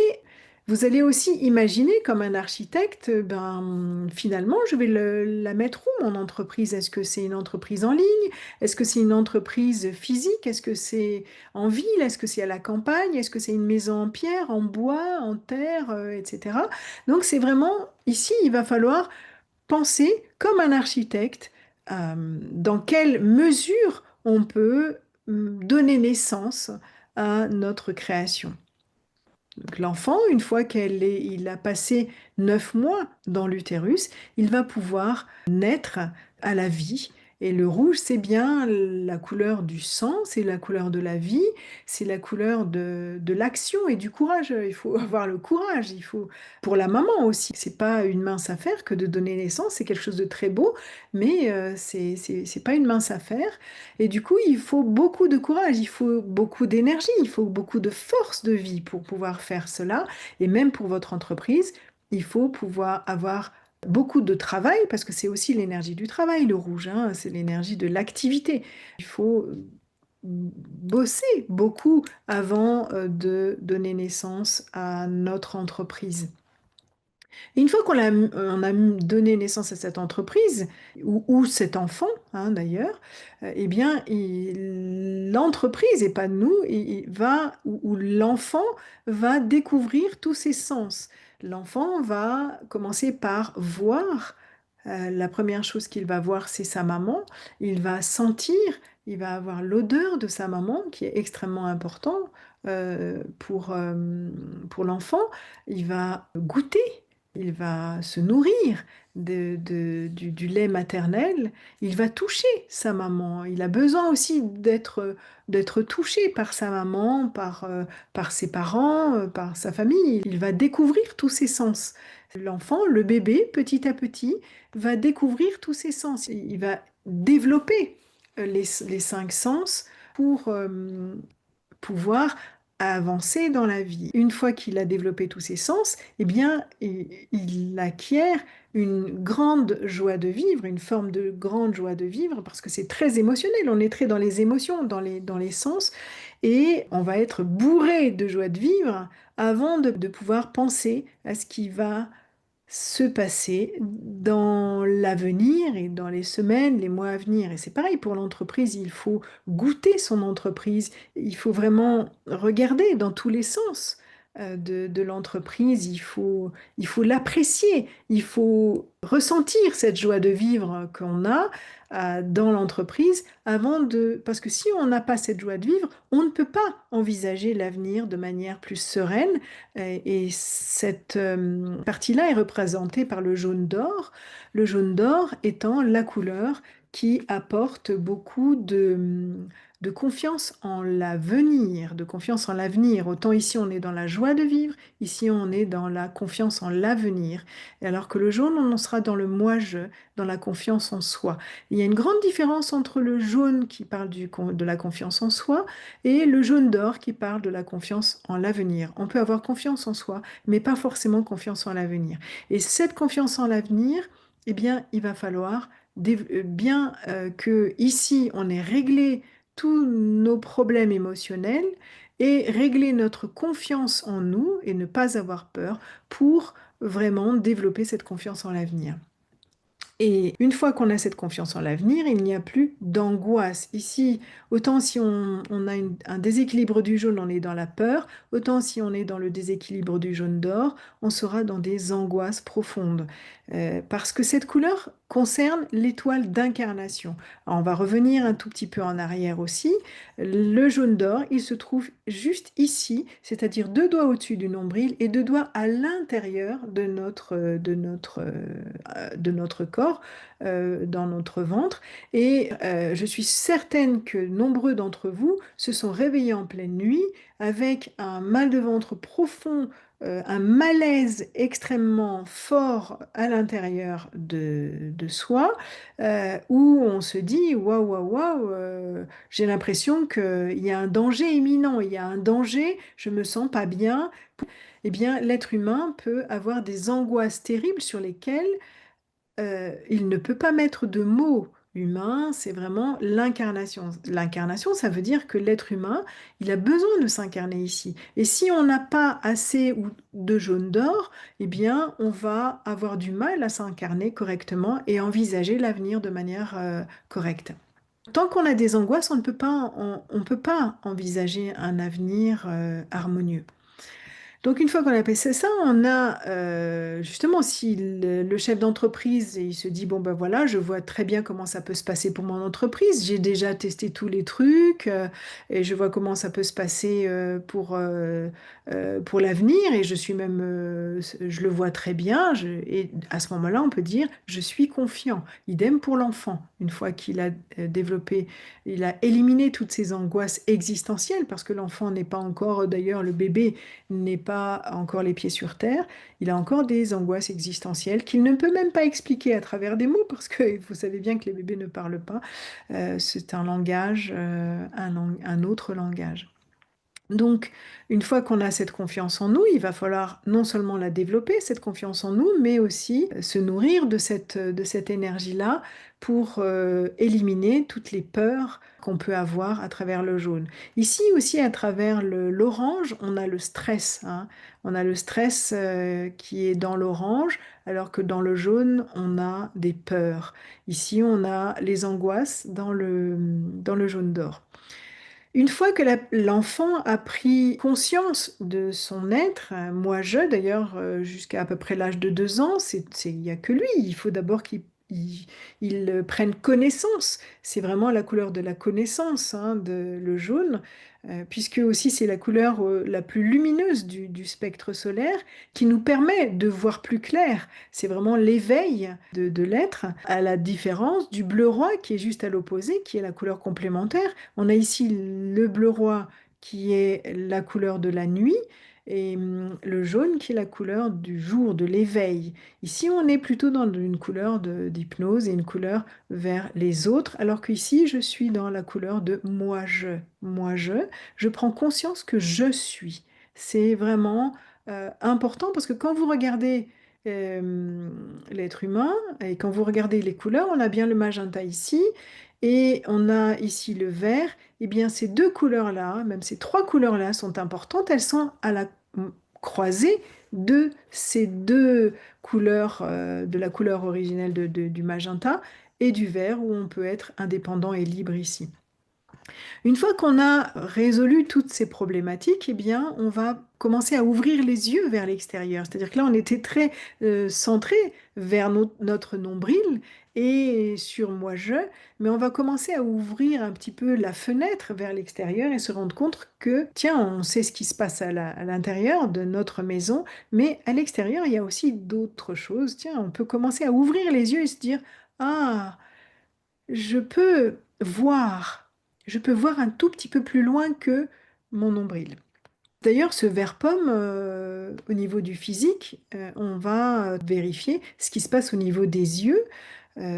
vous allez aussi imaginer comme un architecte, ben, finalement, je vais la mettre où mon entreprise? Est-ce que c'est une entreprise en ligne? Est-ce que c'est une entreprise physique? Est-ce que c'est en ville? Est-ce que c'est à la campagne? Est-ce que c'est une maison en pierre, en bois, en terre, etc. Donc c'est vraiment, ici, il va falloir penser comme un architecte dans quelle mesure on peut donner naissance à notre création. Donc, l'enfant, une fois il a passé 9 mois dans l'utérus, il va pouvoir naître à la vie Et le rouge, c'est bien la couleur du sang, c'est la couleur de la vie, c'est la couleur de l'action et du courage. Il faut avoir le courage, il faut pour la maman aussi. C'est pas une mince affaire que de donner naissance, c'est quelque chose de très beau, mais c'est pas une mince affaire. Et du coup, il faut beaucoup de courage, il faut beaucoup d'énergie, il faut beaucoup de force de vie pour pouvoir faire cela. Et même pour votre entreprise, il faut pouvoir avoir beaucoup de travail, parce que c'est aussi l'énergie du travail, le rouge, hein, c'est l'énergie de l'activité. Il faut bosser beaucoup avant de donner naissance à notre entreprise. Et une fois on a donné naissance à cette entreprise, ou cet enfant, hein, d'ailleurs, eh bien, l'entreprise, et pas nous, ou l'enfant va découvrir tous ses sens. L'enfant va commencer par voir. La première chose qu'il va voir, c'est sa maman. Il va sentir, il va avoir l'odeur de sa maman, qui est extrêmement important pour l'enfant. Il va goûter, il va se nourrir du lait maternel, il va toucher sa maman. Il a besoin aussi d'être touché par sa maman, par ses parents, par sa famille. Il va découvrir tous ses sens. L'enfant, le bébé, petit à petit, va découvrir tous ses sens. Il va développer les cinq sens pour pouvoir avancer dans la vie. Une fois qu'il a développé tous ses sens, eh bien, il acquiert une grande joie de vivre, une forme de grande joie de vivre, parce que c'est très émotionnel, on est très dans les émotions, dans les sens, et on va être bourré de joie de vivre avant de pouvoir penser à ce qui va se passer dans l'avenir et dans les semaines, les mois à venir. Et c'est pareil pour l'entreprise, il faut goûter son entreprise, il faut vraiment regarder dans tous les sens de l'entreprise, il faut l'apprécier, il faut ressentir cette joie de vivre qu'on a dans l'entreprise parce que si on n'a pas cette joie de vivre, on ne peut pas envisager l'avenir de manière plus sereine. Et cette partie-là est représentée par le jaune d'or. Le jaune d'or étant la couleur qui apporte beaucoup de confiance en l'avenir, de confiance en l'avenir. Autant ici on est dans la joie de vivre, ici on est dans la confiance en l'avenir. Et alors que le jaune, on en sera dans le moi-je, dans la confiance en soi. Il y a une grande différence entre le jaune qui parle de la confiance en soi et le jaune d'or qui parle de la confiance en l'avenir. On peut avoir confiance en soi, mais pas forcément confiance en l'avenir. Et cette confiance en l'avenir, eh bien, il va falloir bien que ici on ait réglé tous nos problèmes émotionnels et régler notre confiance en nous et ne pas avoir peur pour vraiment développer cette confiance en l'avenir. Et une fois qu'on a cette confiance en l'avenir, il n'y a plus d'angoisse. Ici, autant si on a un déséquilibre du jaune, on est dans la peur, autant si on est dans le déséquilibre du jaune d'or, on sera dans des angoisses profondes. Parce que cette couleur concerne l'étoile d'incarnation. Alors, on va revenir un tout petit peu en arrière aussi. Le jaune d'or, il se trouve juste ici, c'est-à-dire deux doigts au-dessus du nombril et deux doigts à l'intérieur de notre corps, dans notre ventre. Et je suis certaine que nombreux d'entre vous se sont réveillés en pleine nuit avec un mal de ventre profond, un malaise extrêmement fort à l'intérieur de soi, où on se dit, waouh, waouh, waouh, j'ai l'impression qu'il y a un danger imminent, il y a un danger, je me sens pas bien. Eh bien, l'être humain peut avoir des angoisses terribles sur lesquelles il ne peut pas mettre de mots. Humain, c'est vraiment l'incarnation. L'incarnation, ça veut dire que l'être humain, il a besoin de s'incarner ici. Et si on n'a pas assez de jaune d'or, eh bien, on va avoir du mal à s'incarner correctement et envisager l'avenir de manière correcte. Tant qu'on a des angoisses, on ne peut pas envisager un avenir harmonieux. Donc une fois qu'on a passé ça, on a justement si le chef d'entreprise il se dit bon ben voilà, je vois très bien comment ça peut se passer pour mon entreprise, j'ai déjà testé tous les trucs et je vois comment ça peut se passer pour l'avenir et je suis même je le vois très bien et à ce moment-là on peut dire je suis confiant. Idem pour l'enfant. Une fois qu'il a développé, il a éliminé toutes ces angoisses existentielles parce que l'enfant n'est pas encore d'ailleurs le bébé n'est pas encore les pieds sur terre, il a encore des angoisses existentielles qu'il ne peut même pas expliquer à travers des mots, parce que vous savez bien que les bébés ne parlent pas. C'est un langage, un autre langage. Donc, une fois qu'on a cette confiance en nous, il va falloir non seulement la développer, cette confiance en nous, mais aussi se nourrir de cette énergie-là pour éliminer toutes les peurs qu'on peut avoir à travers le jaune. Ici aussi, à travers l'orange, on a le stress, hein. On a le stress qui est dans l'orange, alors que dans le jaune, on a des peurs. Ici, on a les angoisses dans le jaune d'or. Une fois que l'enfant a pris conscience de son être, moi je d'ailleurs, jusqu'à à peu près l'âge de 2 ans, il n'y a que lui, il faut d'abord qu'il prenne connaissance. C'est vraiment la couleur de la connaissance, hein, le jaune, puisque aussi c'est la couleur la plus lumineuse du spectre solaire qui nous permet de voir plus clair. C'est vraiment l'éveil de l'être, à la différence du bleu roi qui est juste à l'opposé, qui est la couleur complémentaire. On a ici le bleu roi qui est la couleur de la nuit et le jaune qui est la couleur du jour, de l'éveil. Ici, on est plutôt dans une couleur d'hypnose et une couleur vers les autres, alors qu'ici, je suis dans la couleur de moi-je. Je prends conscience que je suis. C'est vraiment important parce que quand vous regardez euh, l'être humain et quand vous regardez les couleurs, on a bien le magenta ici et on a ici le vert. Eh bien, ces deux couleurs-là, même ces trois couleurs-là sont importantes. Elles sont à la croisée de ces deux couleurs, de la couleur originelle du magenta et du vert, où on peut être indépendant et libre ici. Une fois qu'on a résolu toutes ces problématiques, eh bien, on va commencer à ouvrir les yeux vers l'extérieur. C'est-à-dire que là, on était très centré vers notre nombril et sur moi-je, mais on va commencer à ouvrir un petit peu la fenêtre vers l'extérieur et se rendre compte que, tiens, on sait ce qui se passe à l'intérieur de notre maison, mais à l'extérieur, il y a aussi d'autres choses. Tiens, on peut commencer à ouvrir les yeux et se dire, ah, je peux voir, je peux voir un tout petit peu plus loin que mon nombril. D'ailleurs, ce vert pomme, au niveau du physique, on va vérifier ce qui se passe au niveau des yeux.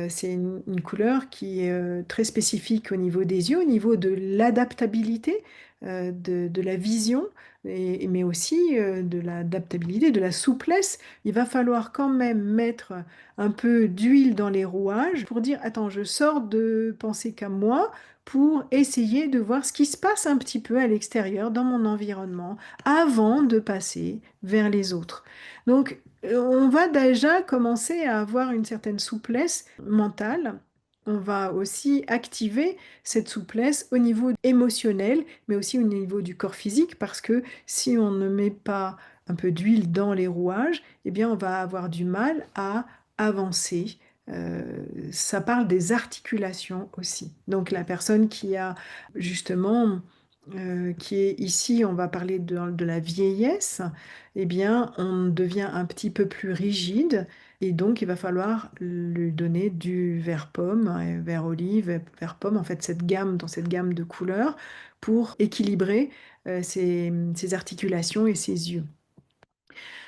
C'est une couleur qui est très spécifique au niveau des yeux, au niveau de l'adaptabilité, de la vision, mais aussi de l'adaptabilité, de la souplesse. Il va falloir quand même mettre un peu d'huile dans les rouages pour dire, attends, je sors de penser qu'à moi pour essayer de voir ce qui se passe un petit peu à l'extérieur dans mon environnement avant de passer vers les autres. Donc, on va déjà commencer à avoir une certaine souplesse mentale. On va aussi activer cette souplesse au niveau émotionnel, mais aussi au niveau du corps physique, parce que si on ne met pas un peu d'huile dans les rouages, eh bien, on va avoir du mal à avancer. Ça parle des articulations aussi. Donc, la personne qui a justement, qui est ici, on va parler de la vieillesse, eh bien, on devient un petit peu plus rigide et donc il va falloir lui donner du vert pomme, vert olive, vert pomme, en fait, dans cette gamme de couleurs pour équilibrer ses articulations et ses yeux.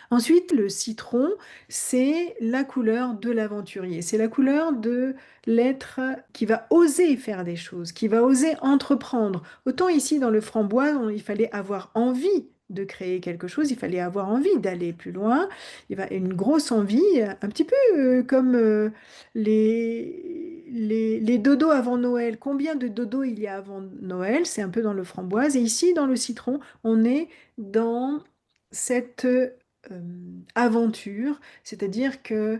Ensuite, le citron, c'est la couleur de l'aventurier. C'est la couleur de l'être qui va oser faire des choses, qui va oser entreprendre. Autant ici, dans le framboise, il fallait avoir envie de créer quelque chose, il fallait avoir envie d'aller plus loin. Il va une grosse envie, un petit peu comme les dodos avant Noël. Combien de dodos il y a avant Noël? C'est un peu dans le framboise. Et ici, dans le citron, on est dans cette aventure, c'est-à-dire que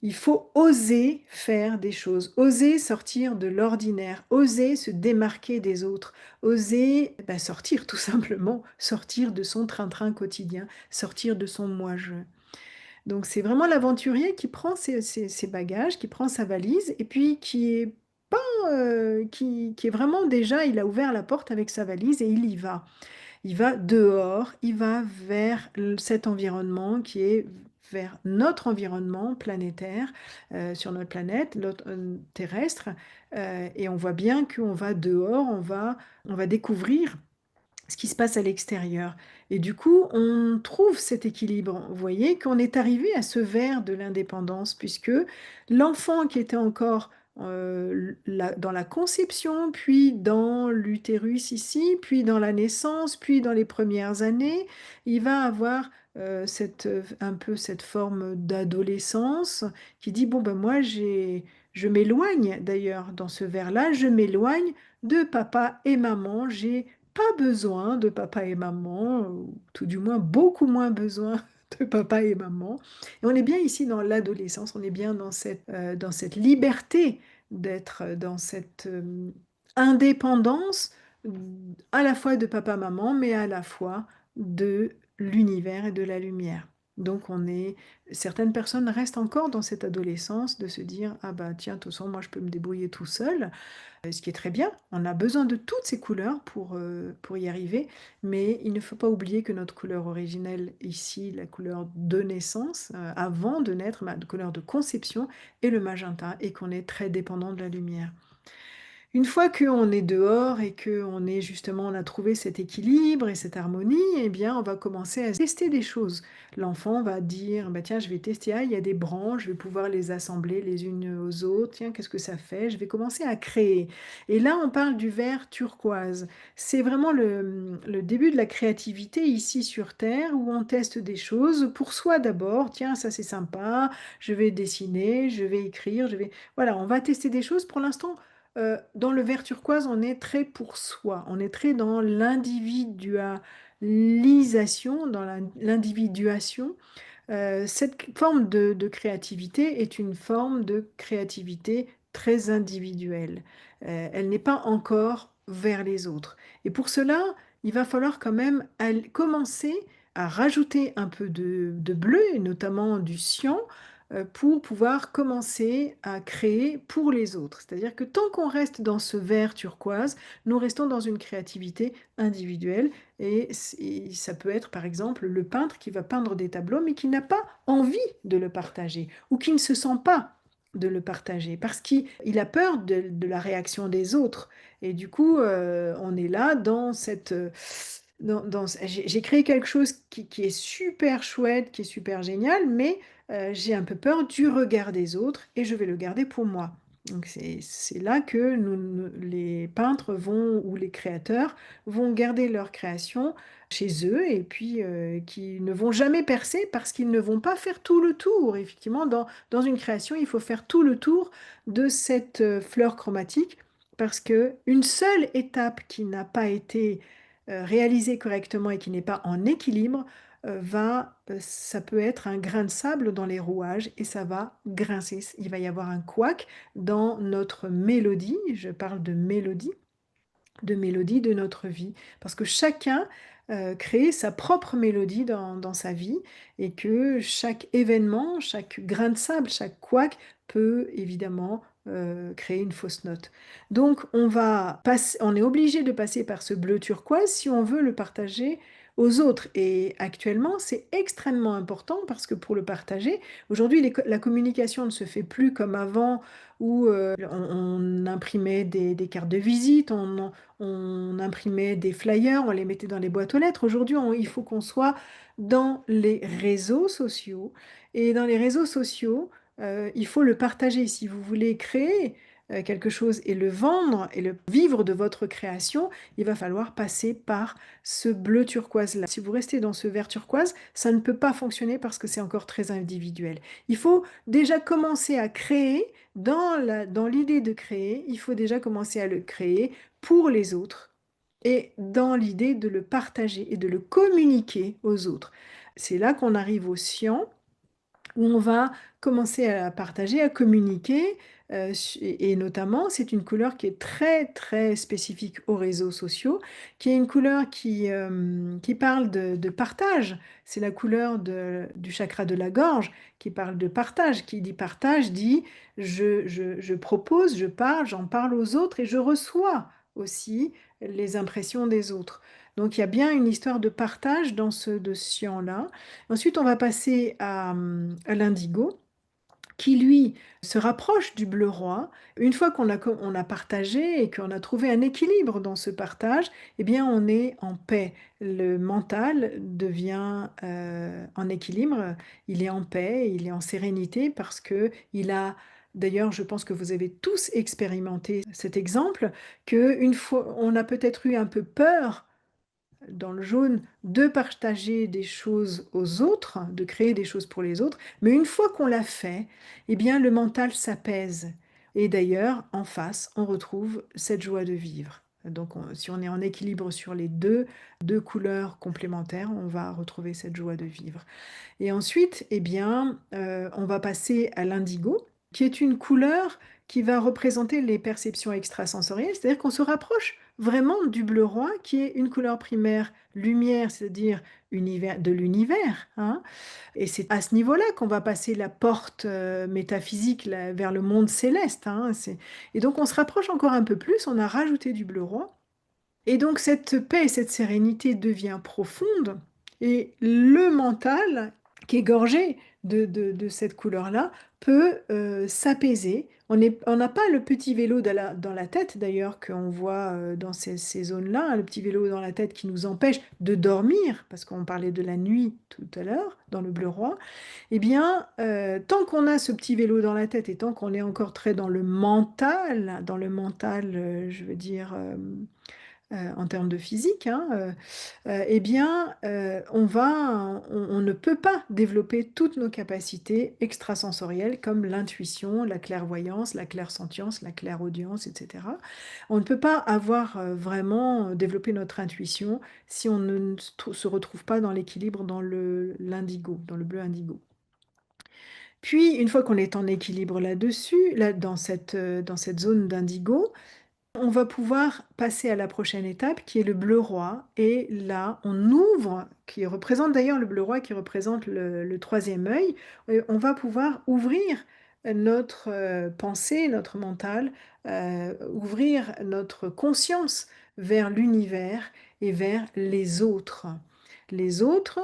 Il faut oser faire des choses, oser sortir de l'ordinaire, oser se démarquer des autres, oser bah, sortir tout simplement, sortir de son train-train quotidien, sortir de son moi-je. Donc c'est vraiment l'aventurier qui prend ses bagages, qui prend sa valise et puis qui est pas, qui est vraiment déjà, il a ouvert la porte avec sa valise et il y va. Il va dehors, il va vers cet environnement qui est vers notre environnement planétaire, sur notre planète, terrestre, et on voit bien qu'on va dehors, on va découvrir ce qui se passe à l'extérieur. Et du coup, on trouve cet équilibre. Vous voyez qu'on est arrivé à ce vers de l'indépendance, puisque l'enfant qui était encore dans la conception, puis dans l'utérus ici, puis dans la naissance, puis dans les premières années, il va avoir un peu cette forme d'adolescence qui dit, bon ben moi je m'éloigne d'ailleurs dans ce vers-là, je m'éloigne de papa et maman, j'ai pas besoin de papa et maman, ou tout du moins beaucoup moins besoin de papa et maman. Et on est bien ici dans l'adolescence, on est bien dans cette liberté d'être dans cette indépendance à la fois de papa-maman, mais à la fois de l'univers et de la lumière. Donc certaines personnes restent encore dans cette adolescence de se dire, ah bah tiens, de toute façon, moi je peux me débrouiller tout seul. Ce qui est très bien, on a besoin de toutes ces couleurs pour y arriver, mais il ne faut pas oublier que notre couleur originelle ici, la couleur de naissance, avant de naître, la couleur de conception est le magenta et qu'on est très dépendant de la lumière. Une fois qu'on est dehors et qu'on est justement, on a trouvé cet équilibre et cette harmonie, eh bien, on va commencer à tester des choses. L'enfant va dire, bah, tiens, je vais tester, ah, il y a des branches, je vais pouvoir les assembler les unes aux autres, tiens, qu'est-ce que ça fait? Je vais commencer à créer. Et là, on parle du vert turquoise. C'est vraiment le début de la créativité ici sur Terre où on teste des choses pour soi d'abord. Tiens, ça c'est sympa, je vais dessiner, je vais écrire, je vais... Voilà, on va tester des choses pour l'instant. Dans le vert turquoise, on est très pour soi, on est très dans l'individualisation, dans l'individuation. Cette forme de créativité est une forme de créativité très individuelle. Elle n'est pas encore vers les autres. Et pour cela, il va falloir quand même commencer à rajouter un peu de bleu, et notamment du cyan, pour pouvoir commencer à créer pour les autres. C'est-à-dire que tant qu'on reste dans ce vert turquoise, nous restons dans une créativité individuelle et ça peut être par exemple le peintre qui va peindre des tableaux mais qui n'a pas envie de le partager ou qui ne se sent pas de le partager parce qu'il a peur de la réaction des autres. Et du coup, on est là dans cette... j'ai créé quelque chose qui est super chouette, qui est super génial, mais j'ai un peu peur du regard des autres et je vais le garder pour moi. Donc c'est là que les peintres vont, ou les créateurs vont garder leur création chez eux et puis qui ne vont jamais percer parce qu'ils ne vont pas faire tout le tour. Effectivement, dans une création, il faut faire tout le tour de cette fleur chromatique parce que une seule étape qui n'a pas été réalisée correctement et qui n'est pas en équilibre ça peut être un grain de sable dans les rouages et ça va grincer. Il va y avoir un couac dans notre mélodie. Je parle de mélodie de notre vie. Parce que chacun crée sa propre mélodie dans sa vie et que chaque événement, chaque grain de sable, chaque couac peut évidemment créer une fausse note. Donc on est obligé de passer par ce bleu turquoise si on veut le partager aux autres. Et actuellement, c'est extrêmement important parce que pour le partager, aujourd'hui, la communication ne se fait plus comme avant où on imprimait des cartes de visite, on imprimait des flyers, on les mettait dans les boîtes aux lettres. Aujourd'hui, il faut qu'on soit dans les réseaux sociaux. Et dans les réseaux sociaux, il faut le partager. Si vous voulez créer quelque chose et le vendre et le vivre de votre création, il va falloir passer par ce bleu turquoise-là. Si vous restez dans ce vert turquoise, ça ne peut pas fonctionner parce que c'est encore très individuel. Il faut déjà commencer à créer, dans l'idée de créer, il faut déjà commencer à le créer pour les autres et dans l'idée de le partager et de le communiquer aux autres. C'est là qu'on arrive au science où on va commencer à partager, à communiquer, et notamment, c'est une couleur qui est très, très spécifique aux réseaux sociaux, qui est une couleur qui parle de partage. C'est la couleur du chakra de la gorge qui parle de partage. Qui dit partage dit je propose, je parle, j'en parle aux autres et je reçois aussi les impressions des autres. Donc il y a bien une histoire de partage dans ce cyan-là. Ensuite, on va passer à l'indigo qui, lui, se rapproche du bleu roi. Une fois on a partagé et qu'on a trouvé un équilibre dans ce partage, eh bien, on est en paix. Le mental devient en équilibre, il est en paix, il est en sérénité parce que il a. D'ailleurs, je pense que vous avez tous expérimenté cet exemple, qu'une fois, on a peut-être eu un peu peur dans le jaune, de partager des choses aux autres, de créer des choses pour les autres, mais une fois qu'on l'a fait, eh bien le mental s'apaise. Et d'ailleurs, en face, on retrouve cette joie de vivre. Donc si on est en équilibre sur les deux couleurs complémentaires, on va retrouver cette joie de vivre. Et ensuite, eh bien, on va passer à l'indigo, qui est une couleur qui va représenter les perceptions extrasensorielles, c'est-à-dire qu'on se rapproche vraiment du bleu roi, qui est une couleur primaire lumière, c'est-à-dire de l'univers, hein. Et c'est à ce niveau-là qu'on va passer la porte métaphysique vers le monde céleste, hein. Et donc on se rapproche encore un peu plus, on a rajouté du bleu roi. Et donc cette paix et cette sérénité devient profonde et le mental, qui est gorgé de cette couleur-là, peut s'apaiser. On n'a pas le petit vélo dans la tête, d'ailleurs, qu'on voit dans ces zones-là, hein, le petit vélo dans la tête qui nous empêche de dormir, parce qu'on parlait de la nuit tout à l'heure, dans le bleu roi. Eh bien, tant qu'on a ce petit vélo dans la tête et tant qu'on est encore très dans le mental, je veux dire en termes de physique, hein, eh bien, on ne peut pas développer toutes nos capacités extrasensorielles comme l'intuition, la clairvoyance, la clairsentience, la clairaudience, etc. On ne peut pas avoir vraiment développé notre intuition si on ne se retrouve pas dans l'équilibre dans l'indigo, dans le bleu indigo. Puis, une fois qu'on est en équilibre là-dessus, dans cette zone d'indigo, on va pouvoir passer à la prochaine étape qui est le bleu roi. Et là, on ouvre, qui représente d'ailleurs le bleu roi, qui représente le troisième œil. Et on va pouvoir ouvrir notre pensée, notre mental, ouvrir notre conscience vers l'univers et vers les autres. Les autres,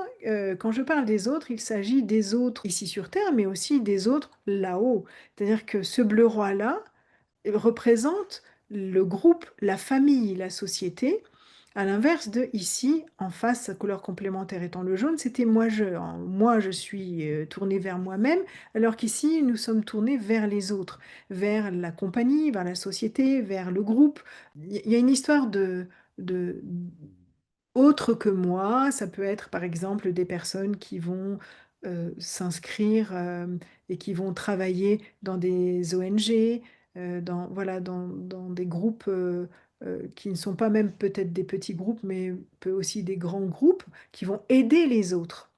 quand je parle des autres, il s'agit des autres ici sur Terre, mais aussi des autres là-haut. C'est-à-dire que ce bleu roi-là, représente le groupe, la famille, la société, à l'inverse de ici, en face, sa couleur complémentaire étant le jaune, c'était moi je suis tournée vers moi-même, alors qu'ici, nous sommes tournés vers les autres, vers la compagnie, vers la société, vers le groupe. Il y a une histoire de autre que moi. Ça peut être par exemple des personnes qui vont s'inscrire et qui vont travailler dans des ONG, voilà, dans des groupes qui ne sont pas même peut-être des petits groupes, mais peut aussi des grands groupes qui vont aider les autres.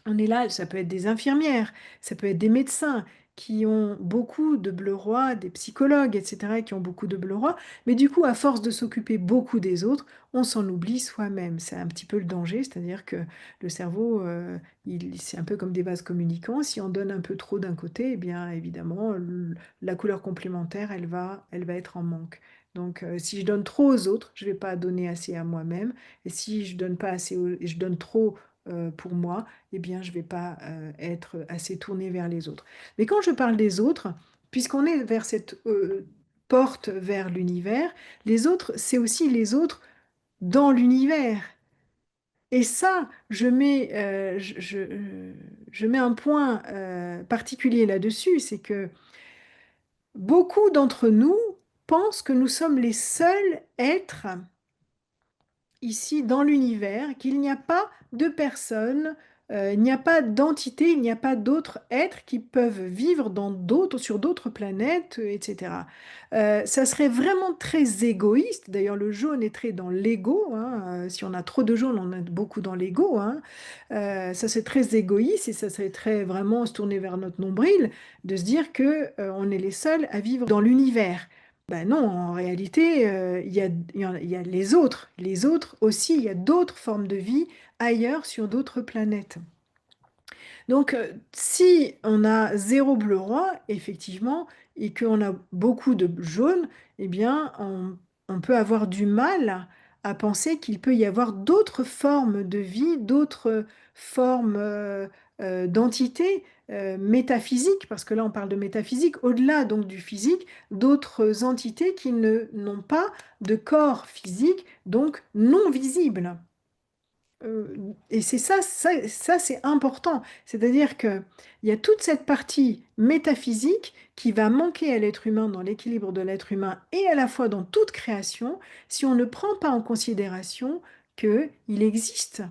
On est là, ça peut être des infirmières, ça peut être des médecins qui ont beaucoup de bleu roi, des psychologues, etc., qui ont beaucoup de bleu roi, mais du coup, à force de s'occuper beaucoup des autres, on s'en oublie soi-même. C'est un petit peu le danger, c'est-à-dire que le cerveau, c'est un peu comme des vases communicants. Si on donne un peu trop d'un côté, eh bien, évidemment, la couleur complémentaire, elle va être en manque. Donc, si je donne trop aux autres, je ne vais pas donner assez à moi-même. Et si je donne pas assez, et je donne trop pour moi, eh bien, je ne vais pas être assez tournée vers les autres. Mais quand je parle des autres, puisqu'on est vers cette porte vers l'univers, les autres, c'est aussi les autres dans l'univers. Et ça, je mets un point particulier là-dessus, c'est que beaucoup d'entre nous pensent que nous sommes les seuls êtres ici dans l'univers, qu'il n'y a pas de personnes Il n'y a pas d'entité, il n'y a pas d'autres êtres qui peuvent vivre sur d'autres planètes, etc. Ça serait vraiment très égoïste. D'ailleurs, le jaune est très dans l'ego, hein. Si on a trop de jaune, on a beaucoup dans l'ego, hein. Ça c'est très égoïste et ça serait très vraiment se tourner vers notre nombril, de se dire que on est les seuls à vivre dans l'univers. Ben non, en réalité, il y a les autres. Les autres aussi, il y a d'autres formes de vie ailleurs sur d'autres planètes. Donc, si on a zéro bleu roi, effectivement, et qu'on a beaucoup de jaune, eh bien, on peut avoir du mal à penser qu'il peut y avoir d'autres formes de vie, d'autres formes d'entités métaphysiques, parce que là, on parle de métaphysique, au-delà donc du physique, d'autres entités qui n'ont pas de corps physique, donc non visibles. Et c'est ça c'est important. C'est-à-dire qu'il y a toute cette partie métaphysique qui va manquer à l'être humain dans l'équilibre de l'être humain et à la fois dans toute création si on ne prend pas en considération il existe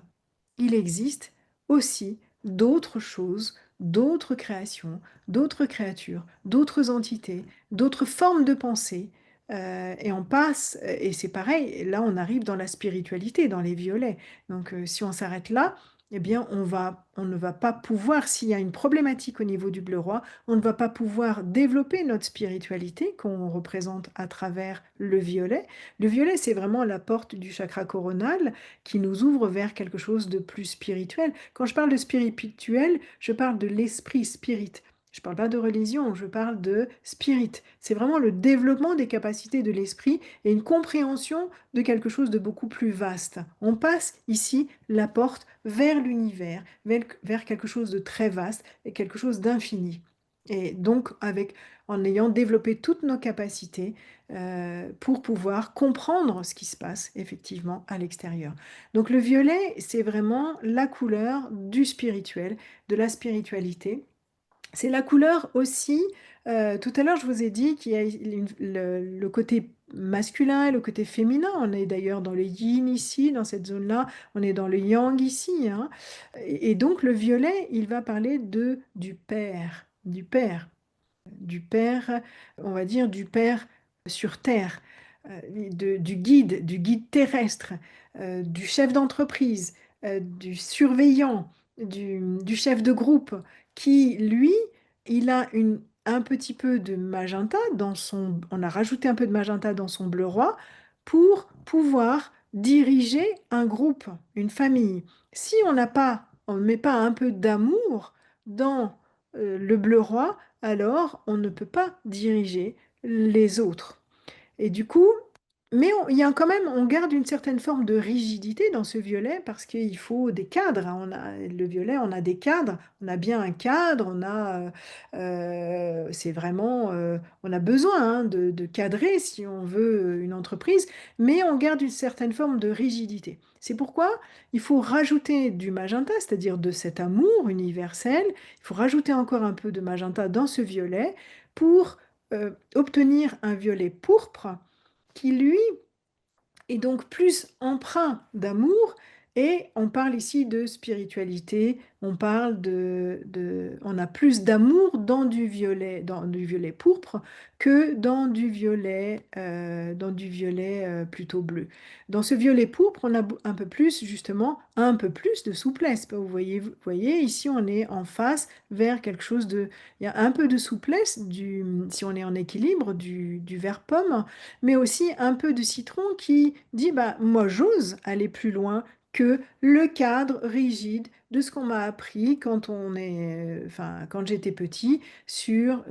aussi d'autres choses, d'autres créations, d'autres créatures, d'autres entités, d'autres formes de pensée. Et on passe, et c'est pareil, là on arrive dans la spiritualité, dans les violets. Donc si on s'arrête là, eh bien on ne va pas pouvoir, s'il y a une problématique au niveau du bleu roi, on ne va pas pouvoir développer notre spiritualité qu'on représente à travers le violet. Le violet, c'est vraiment la porte du chakra coronal qui nous ouvre vers quelque chose de plus spirituel. Quand je parle de spirituel, je parle de l'esprit spirit. Je ne parle pas de religion, je parle de spirit. C'est vraiment le développement des capacités de l'esprit et une compréhension de quelque chose de beaucoup plus vaste. On passe ici la porte vers l'univers, vers quelque chose de très vaste et quelque chose d'infini. Et donc, en ayant développé toutes nos capacités pour pouvoir comprendre ce qui se passe effectivement à l'extérieur. Donc le violet, c'est vraiment la couleur du spirituel, de la spiritualité. C'est la couleur aussi, tout à l'heure je vous ai dit qu'il y a le côté masculin et le côté féminin. On est d'ailleurs dans le yin ici, dans cette zone-là, on est dans le yang ici, hein. Et donc le violet, il va parler du père, du père, on va dire du père sur terre, du guide terrestre, du chef d'entreprise, du surveillant, du chef de groupe, qui, lui, il a un petit peu de magenta on a rajouté un peu de magenta dans son bleu roi pour pouvoir diriger un groupe, une famille. Si on ne met pas un peu d'amour dans le bleu roi, alors on ne peut pas diriger les autres. Et du coup, il y a quand même, on garde une certaine forme de rigidité dans ce violet parce qu'il faut des cadres, hein. Le violet, on a des cadres, on a bien un cadre, c'est vraiment, on a besoin hein, de cadrer si on veut une entreprise, mais on garde une certaine forme de rigidité. C'est pourquoi il faut rajouter du magenta, c'est-à-dire de cet amour universel. Il faut rajouter encore un peu de magenta dans ce violet pour obtenir un violet pourpre qui, lui, est donc plus empreint d'amour. Et on parle ici de spiritualité, on parle on a plus d'amour dans du violet pourpre que dans du violet plutôt bleu. Dans ce violet pourpre, on a un peu plus, justement, un peu plus de souplesse. Vous voyez, ici, on est en face vers quelque chose il y a un peu de souplesse si on est en équilibre du vert pomme, mais aussi un peu de citron qui dit, bah, moi j'ose aller plus loin que le cadre rigide de ce qu'on m'a appris quand j'étais petit sur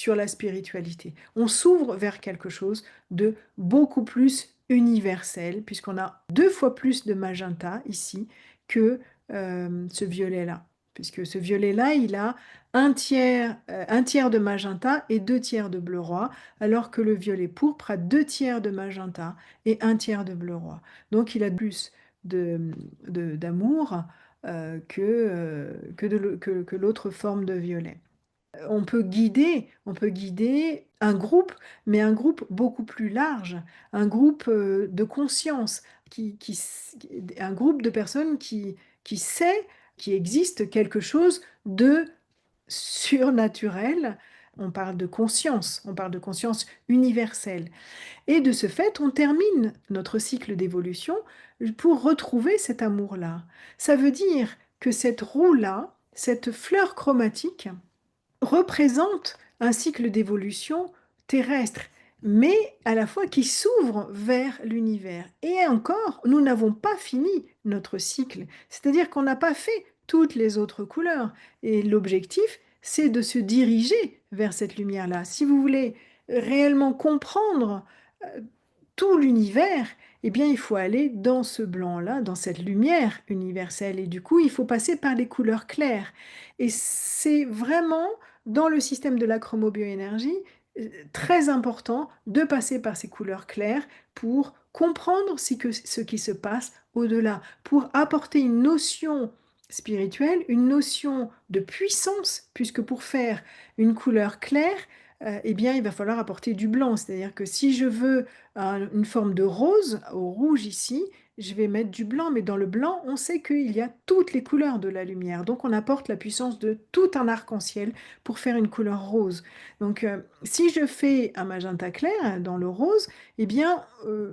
la spiritualité. On s'ouvre vers quelque chose de beaucoup plus universel, puisqu'on a 2 fois plus de magenta ici que ce violet-là. Puisque ce violet-là, il a un tiers de magenta et 2 tiers de bleu roi, alors que le violet pourpre a 2 tiers de magenta et un tiers de bleu roi. Donc il a plus d'amour que l'autre forme de violet. On peut guider un groupe, mais un groupe beaucoup plus large, un groupe de conscience, un groupe de personnes qui sait qu'il existe quelque chose de surnaturel. On parle de conscience universelle. Et de ce fait, on termine notre cycle d'évolution pour retrouver cet amour-là. Ça veut dire que cette roue-là, cette fleur chromatique, représente un cycle d'évolution terrestre, mais à la fois qui s'ouvre vers l'univers. Et encore, nous n'avons pas fini notre cycle, c'est-à-dire qu'on n'a pas fait toutes les autres couleurs. Et l'objectif, c'est de se diriger vers cette lumière-là. Si vous voulez réellement comprendre tout l'univers, eh bien, il faut aller dans ce blanc-là, dans cette lumière universelle. Et du coup, il faut passer par les couleurs claires. Et c'est vraiment, dans le système de la chromobioénergie, très important de passer par ces couleurs claires pour comprendre ce qui se passe au-delà, pour apporter une notion spirituelle, une notion de puissance, puisque pour faire une couleur claire, eh bien, il va falloir apporter du blanc. C'est-à-dire que si je veux une forme de rose au rouge ici, je vais mettre du blanc, mais dans le blanc, on sait qu'il y a toutes les couleurs de la lumière. Donc on apporte la puissance de tout un arc-en-ciel pour faire une couleur rose. Donc si je fais un magenta clair dans le rose, eh bien,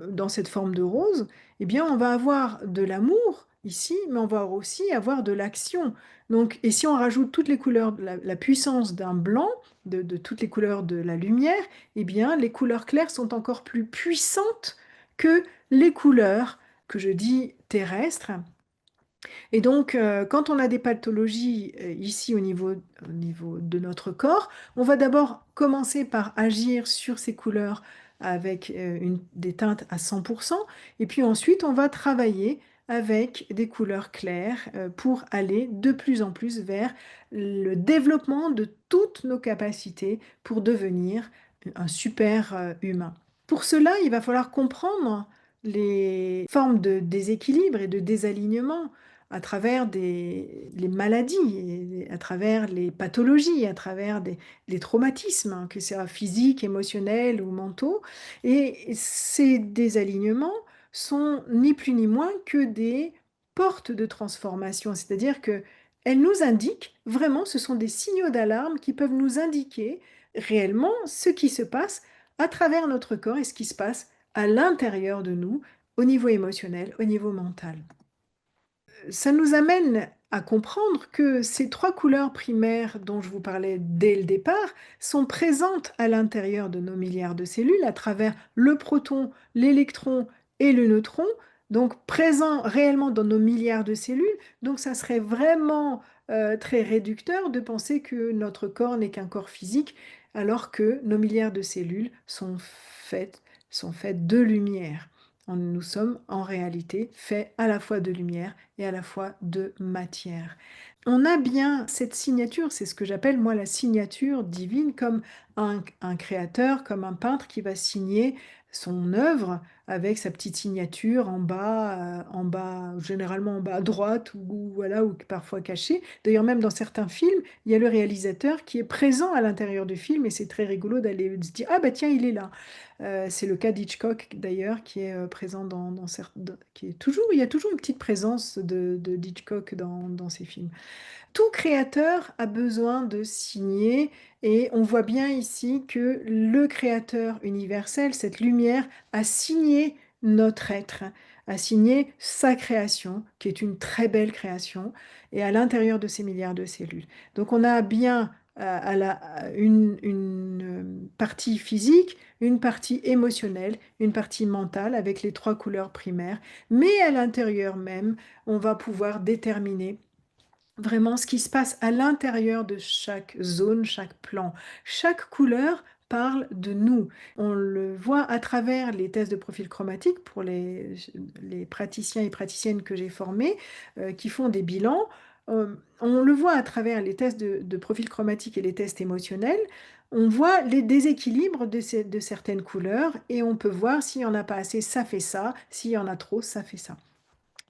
dans cette forme de rose, eh bien, on va avoir de l'amour ici, mais on va aussi avoir de l'action. Donc, et si on rajoute toutes les couleurs, la puissance d'un blanc, de toutes les couleurs de la lumière, eh bien, les couleurs claires sont encore plus puissantes que les couleurs que je dis terrestres. Et donc, quand on a des pathologies ici au niveau de notre corps, on va d'abord commencer par agir sur ces couleurs avec des teintes à 100%, et puis ensuite, on va travailler avec des couleurs claires pour aller de plus en plus vers le développement de toutes nos capacités pour devenir un super humain. Pour cela, il va falloir comprendre les formes de déséquilibre et de désalignement à travers les maladies, à travers les pathologies, à travers les traumatismes, hein, que ce soit physiques, émotionnels ou mentaux. Et ces désalignements sont ni plus ni moins que des portes de transformation, c'est-à-dire que elles nous indiquent, vraiment, ce sont des signaux d'alarme qui peuvent nous indiquer réellement ce qui se passe à travers notre corps et ce qui se passe à l'intérieur de nous, au niveau émotionnel, au niveau mental. Ça nous amène à comprendre que ces trois couleurs primaires dont je vous parlais dès le départ sont présentes à l'intérieur de nos milliards de cellules à travers le proton, l'électron et le neutron, donc présents réellement dans nos milliards de cellules. Donc ça serait vraiment très réducteur de penser que notre corps n'est qu'un corps physique alors que nos milliards de cellules sont faites de lumière. Nous sommes en réalité faits à la fois de lumière et à la fois de matière. On a bien cette signature, c'est ce que j'appelle moi la signature divine, comme un créateur, comme un peintre qui va signer son œuvre avec sa petite signature en bas, généralement en bas à droite voilà, ou parfois cachée. D'ailleurs, même dans certains films, il y a le réalisateur qui est présent à l'intérieur du film et c'est très rigolo d'aller se dire, ah bah tiens, il est là. C'est le cas d'Hitchcock d'ailleurs qui est présent qui est toujours, il y a toujours une petite présence d'Hitchcock dans ses films. Tout créateur a besoin de signer et on voit bien ici que le créateur universel, cette lumière, a signé notre être, a signé sa création, qui est une très belle création, et à l'intérieur de ces milliards de cellules. Donc on a bien une partie physique, une partie émotionnelle, une partie mentale avec les trois couleurs primaires, mais à l'intérieur même, on va pouvoir déterminer vraiment ce qui se passe à l'intérieur de chaque zone, chaque plan. Chaque couleur parle de nous. On le voit à travers les tests de profil chromatique pour les praticiens et praticiennes que j'ai formés qui font des bilans. On le voit à travers les tests de profil chromatique et les tests émotionnels. On voit les déséquilibres de certaines couleurs et on peut voir s'il n'y en a pas assez, ça fait ça, s'il y en a trop, ça fait ça.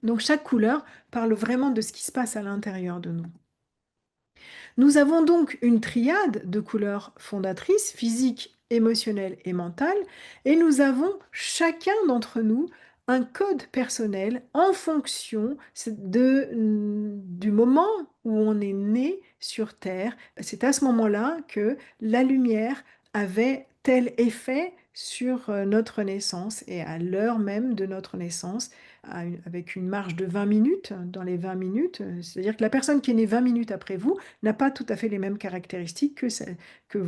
Donc chaque couleur parle vraiment de ce qui se passe à l'intérieur de nous. Nous avons donc une triade de couleurs fondatrices, physiques, émotionnelles et mentales, et nous avons chacun d'entre nous un code personnel en fonction du moment où on est né sur Terre. C'est à ce moment-là que la lumière avait tel effet sur notre naissance et à l'heure même de notre naissance, avec une marge de 20 minutes, dans les 20 minutes, c'est-à-dire que la personne qui est née 20 minutes après vous n'a pas tout à fait les mêmes caractéristiques que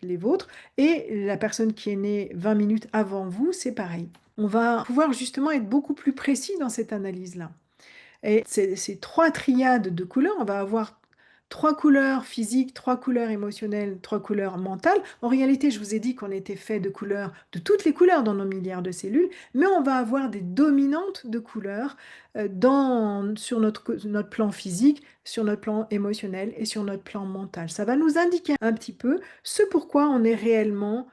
les vôtres, et la personne qui est née 20 minutes avant vous, c'est pareil. On va pouvoir justement être beaucoup plus précis dans cette analyse-là. Et ces trois triades de couleurs, on va avoir trois couleurs physiques, trois couleurs émotionnelles, trois couleurs mentales. En réalité, je vous ai dit qu'on était fait de couleurs, de toutes les couleurs dans nos milliards de cellules, mais on va avoir des dominantes de couleurs sur notre plan physique, sur notre plan émotionnel et sur notre plan mental. Ça va nous indiquer un petit peu ce pourquoi on est réellement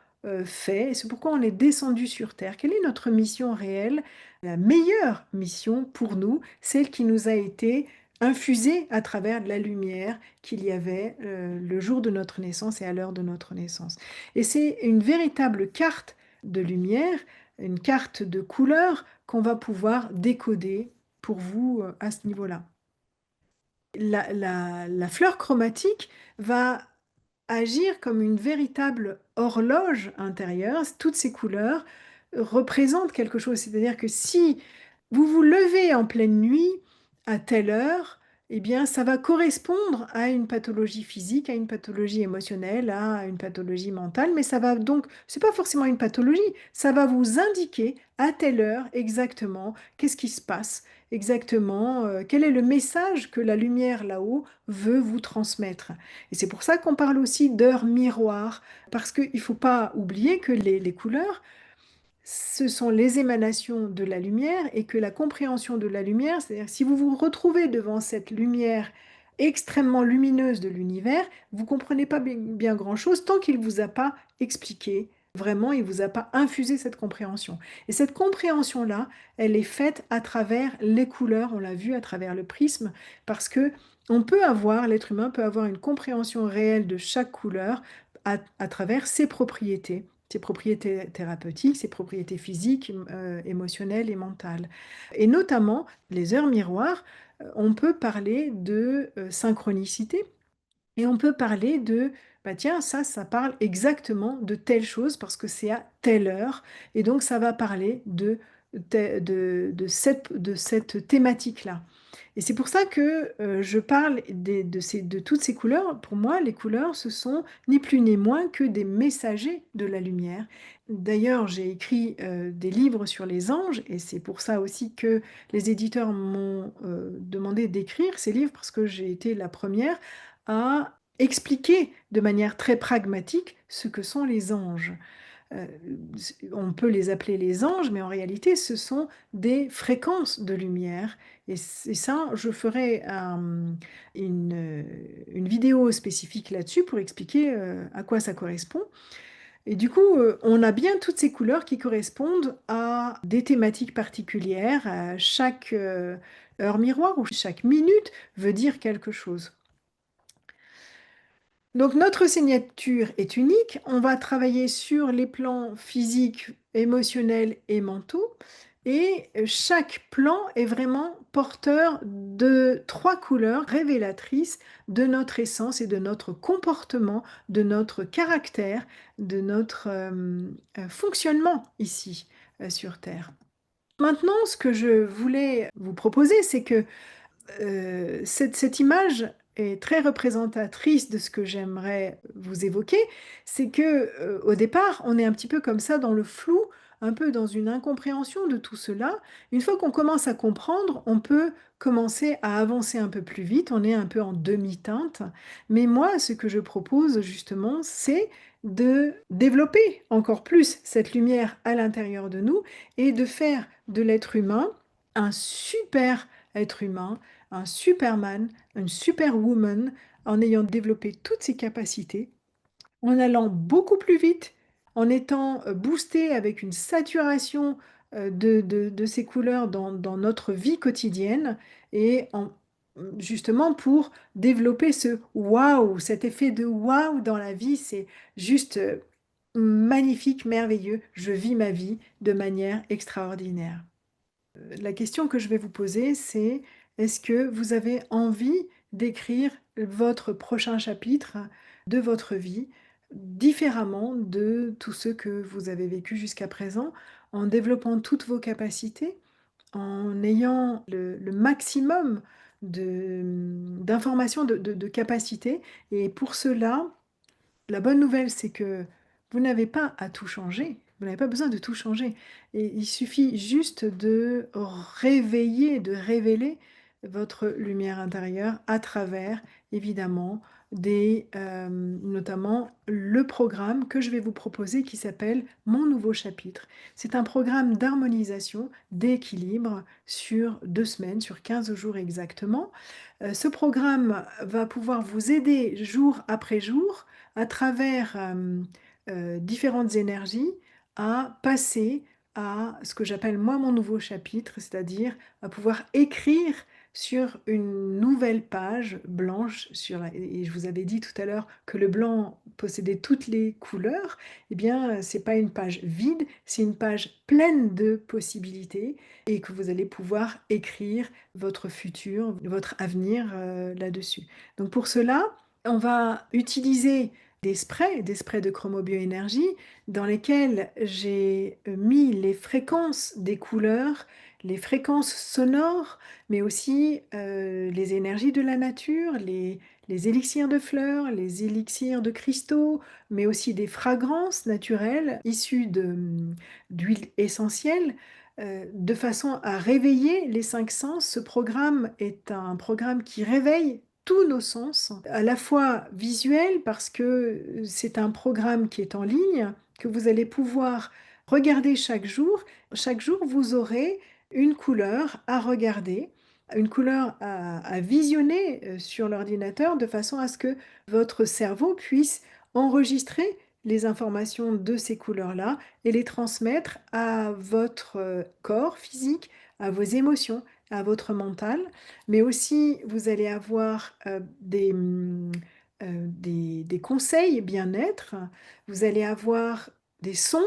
fait, et c'est pourquoi on est descendu sur Terre. Quelle est notre mission réelle? La meilleure mission pour nous, celle qui nous a été infusée à travers de la lumière qu'il y avait le jour de notre naissance et à l'heure de notre naissance. Et c'est une véritable carte de lumière, une carte de couleurs qu'on va pouvoir décoder pour vous à ce niveau-là. La fleur chromatique va agir comme une véritable horloge intérieure. Toutes ces couleurs représentent quelque chose. C'est-à-dire que si vous vous levez en pleine nuit à telle heure, eh bien, ça va correspondre à une pathologie physique, à une pathologie émotionnelle, à une pathologie mentale, mais ça va donc, c'est pas forcément une pathologie, ça va vous indiquer à telle heure exactement qu'est-ce qui se passe, exactement quel est le message que la lumière là-haut veut vous transmettre. Et c'est pour ça qu'on parle aussi d'heure miroir, parce qu'il ne faut pas oublier que les couleurs, ce sont les émanations de la lumière et que la compréhension de la lumière, c'est-à-dire si vous vous retrouvez devant cette lumière extrêmement lumineuse de l'univers, vous ne comprenez pas bien grand-chose tant qu'il ne vous a pas expliqué, vraiment, il ne vous a pas infusé cette compréhension. Et cette compréhension-là, elle est faite à travers les couleurs, on l'a vu à travers le prisme, parce que l'être humain peut avoir une compréhension réelle de chaque couleur à travers ses propriétés thérapeutiques, ses propriétés physiques, émotionnelles et mentales. Et notamment, les heures miroirs, on peut parler de synchronicité et on peut parler de, bah tiens, ça parle exactement de telle chose parce que c'est à telle heure. Et donc, ça va parler de cette thématique-là. Et c'est pour ça que je parle de toutes ces couleurs. Pour moi, les couleurs, ce sont ni plus ni moins que des messagers de la lumière. D'ailleurs, j'ai écrit des livres sur les anges, et c'est pour ça aussi que les éditeurs m'ont demandé d'écrire ces livres, parce que j'ai été la première à expliquer de manière très pragmatique ce que sont les anges. Euh, on peut les appeler les anges, mais en réalité, ce sont des fréquences de lumière. Et ça, je ferai une vidéo spécifique là-dessus pour expliquer à quoi ça correspond. Et du coup, on a bien toutes ces couleurs qui correspondent à des thématiques particulières. À chaque heure miroir ou chaque minute veut dire quelque chose. Donc notre signature est unique, on va travailler sur les plans physiques, émotionnels et mentaux, et chaque plan est vraiment porteur de trois couleurs révélatrices de notre essence et de notre comportement, de notre caractère, de notre fonctionnement ici sur Terre. Maintenant, ce que je voulais vous proposer, c'est que cette image est très représentatrice de ce que j'aimerais vous évoquer. C'est que au départ, on est un petit peu comme ça dans le flou, un peu dans une incompréhension de tout cela. Une fois qu'on commence à comprendre, on peut commencer à avancer un peu plus vite. On est un peu en demi-teinte. Mais moi, ce que je propose justement, c'est de développer encore plus cette lumière à l'intérieur de nous et de faire de l'être humain un super être humain, un Superman, une Superwoman, en ayant développé toutes ses capacités, en allant beaucoup plus vite, en étant boosté avec une saturation de ces couleurs dans notre vie quotidienne, et justement pour développer ce waouh, cet effet de waouh dans la vie, c'est juste magnifique, merveilleux. Je vis ma vie de manière extraordinaire. La question que je vais vous poser, c'est: est-ce que vous avez envie d'écrire votre prochain chapitre de votre vie différemment de tous ceux que vous avez vécus jusqu'à présent, en développant toutes vos capacités, en ayant le maximum d'informations, de capacités? Et pour cela, la bonne nouvelle, c'est que vous n'avez pas à tout changer, vous n'avez pas besoin de tout changer, et il suffit juste de réveiller, de révéler votre lumière intérieure à travers, évidemment, notamment le programme que je vais vous proposer qui s'appelle «Mon nouveau chapitre». C'est un programme d'harmonisation, d'équilibre sur 2 semaines, sur 15 jours exactement. Ce programme va pouvoir vous aider jour après jour à travers différentes énergies à passer à ce que j'appelle moi mon nouveau chapitre, c'est-à-dire à pouvoir écrire sur une nouvelle page blanche et je vous avais dit tout à l'heure que le blanc possédait toutes les couleurs. Eh bien, c'est pas une page vide, c'est une page pleine de possibilités et que vous allez pouvoir écrire votre futur, votre avenir là-dessus. Donc pour cela, on va utiliser des sprays de chromobioénergie dans lesquels j'ai mis les fréquences des couleurs, les fréquences sonores, mais aussi les énergies de la nature, les élixirs de fleurs, les élixirs de cristaux, mais aussi des fragrances naturelles issues d'huiles essentielles, de façon à réveiller les 5 sens. Ce programme est un programme qui réveille tous nos sens, à la fois visuel parce que c'est un programme qui est en ligne, que vous allez pouvoir regarder chaque jour. Chaque jour, vous aurez une couleur à regarder, une couleur à visionner sur l'ordinateur de façon à ce que votre cerveau puisse enregistrer les informations de ces couleurs-là et les transmettre à votre corps physique, à vos émotions, à votre mental, mais aussi vous allez avoir des conseils bien-être, vous allez avoir des sons,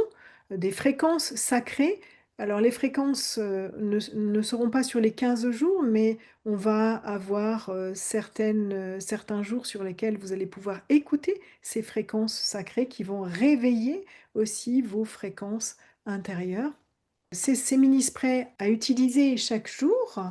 des fréquences sacrées. Alors les fréquences ne seront pas sur les 15 jours, mais on va avoir certains jours sur lesquels vous allez pouvoir écouter ces fréquences sacrées qui vont réveiller aussi vos fréquences intérieures. Ces mini-sprays à utiliser chaque jour,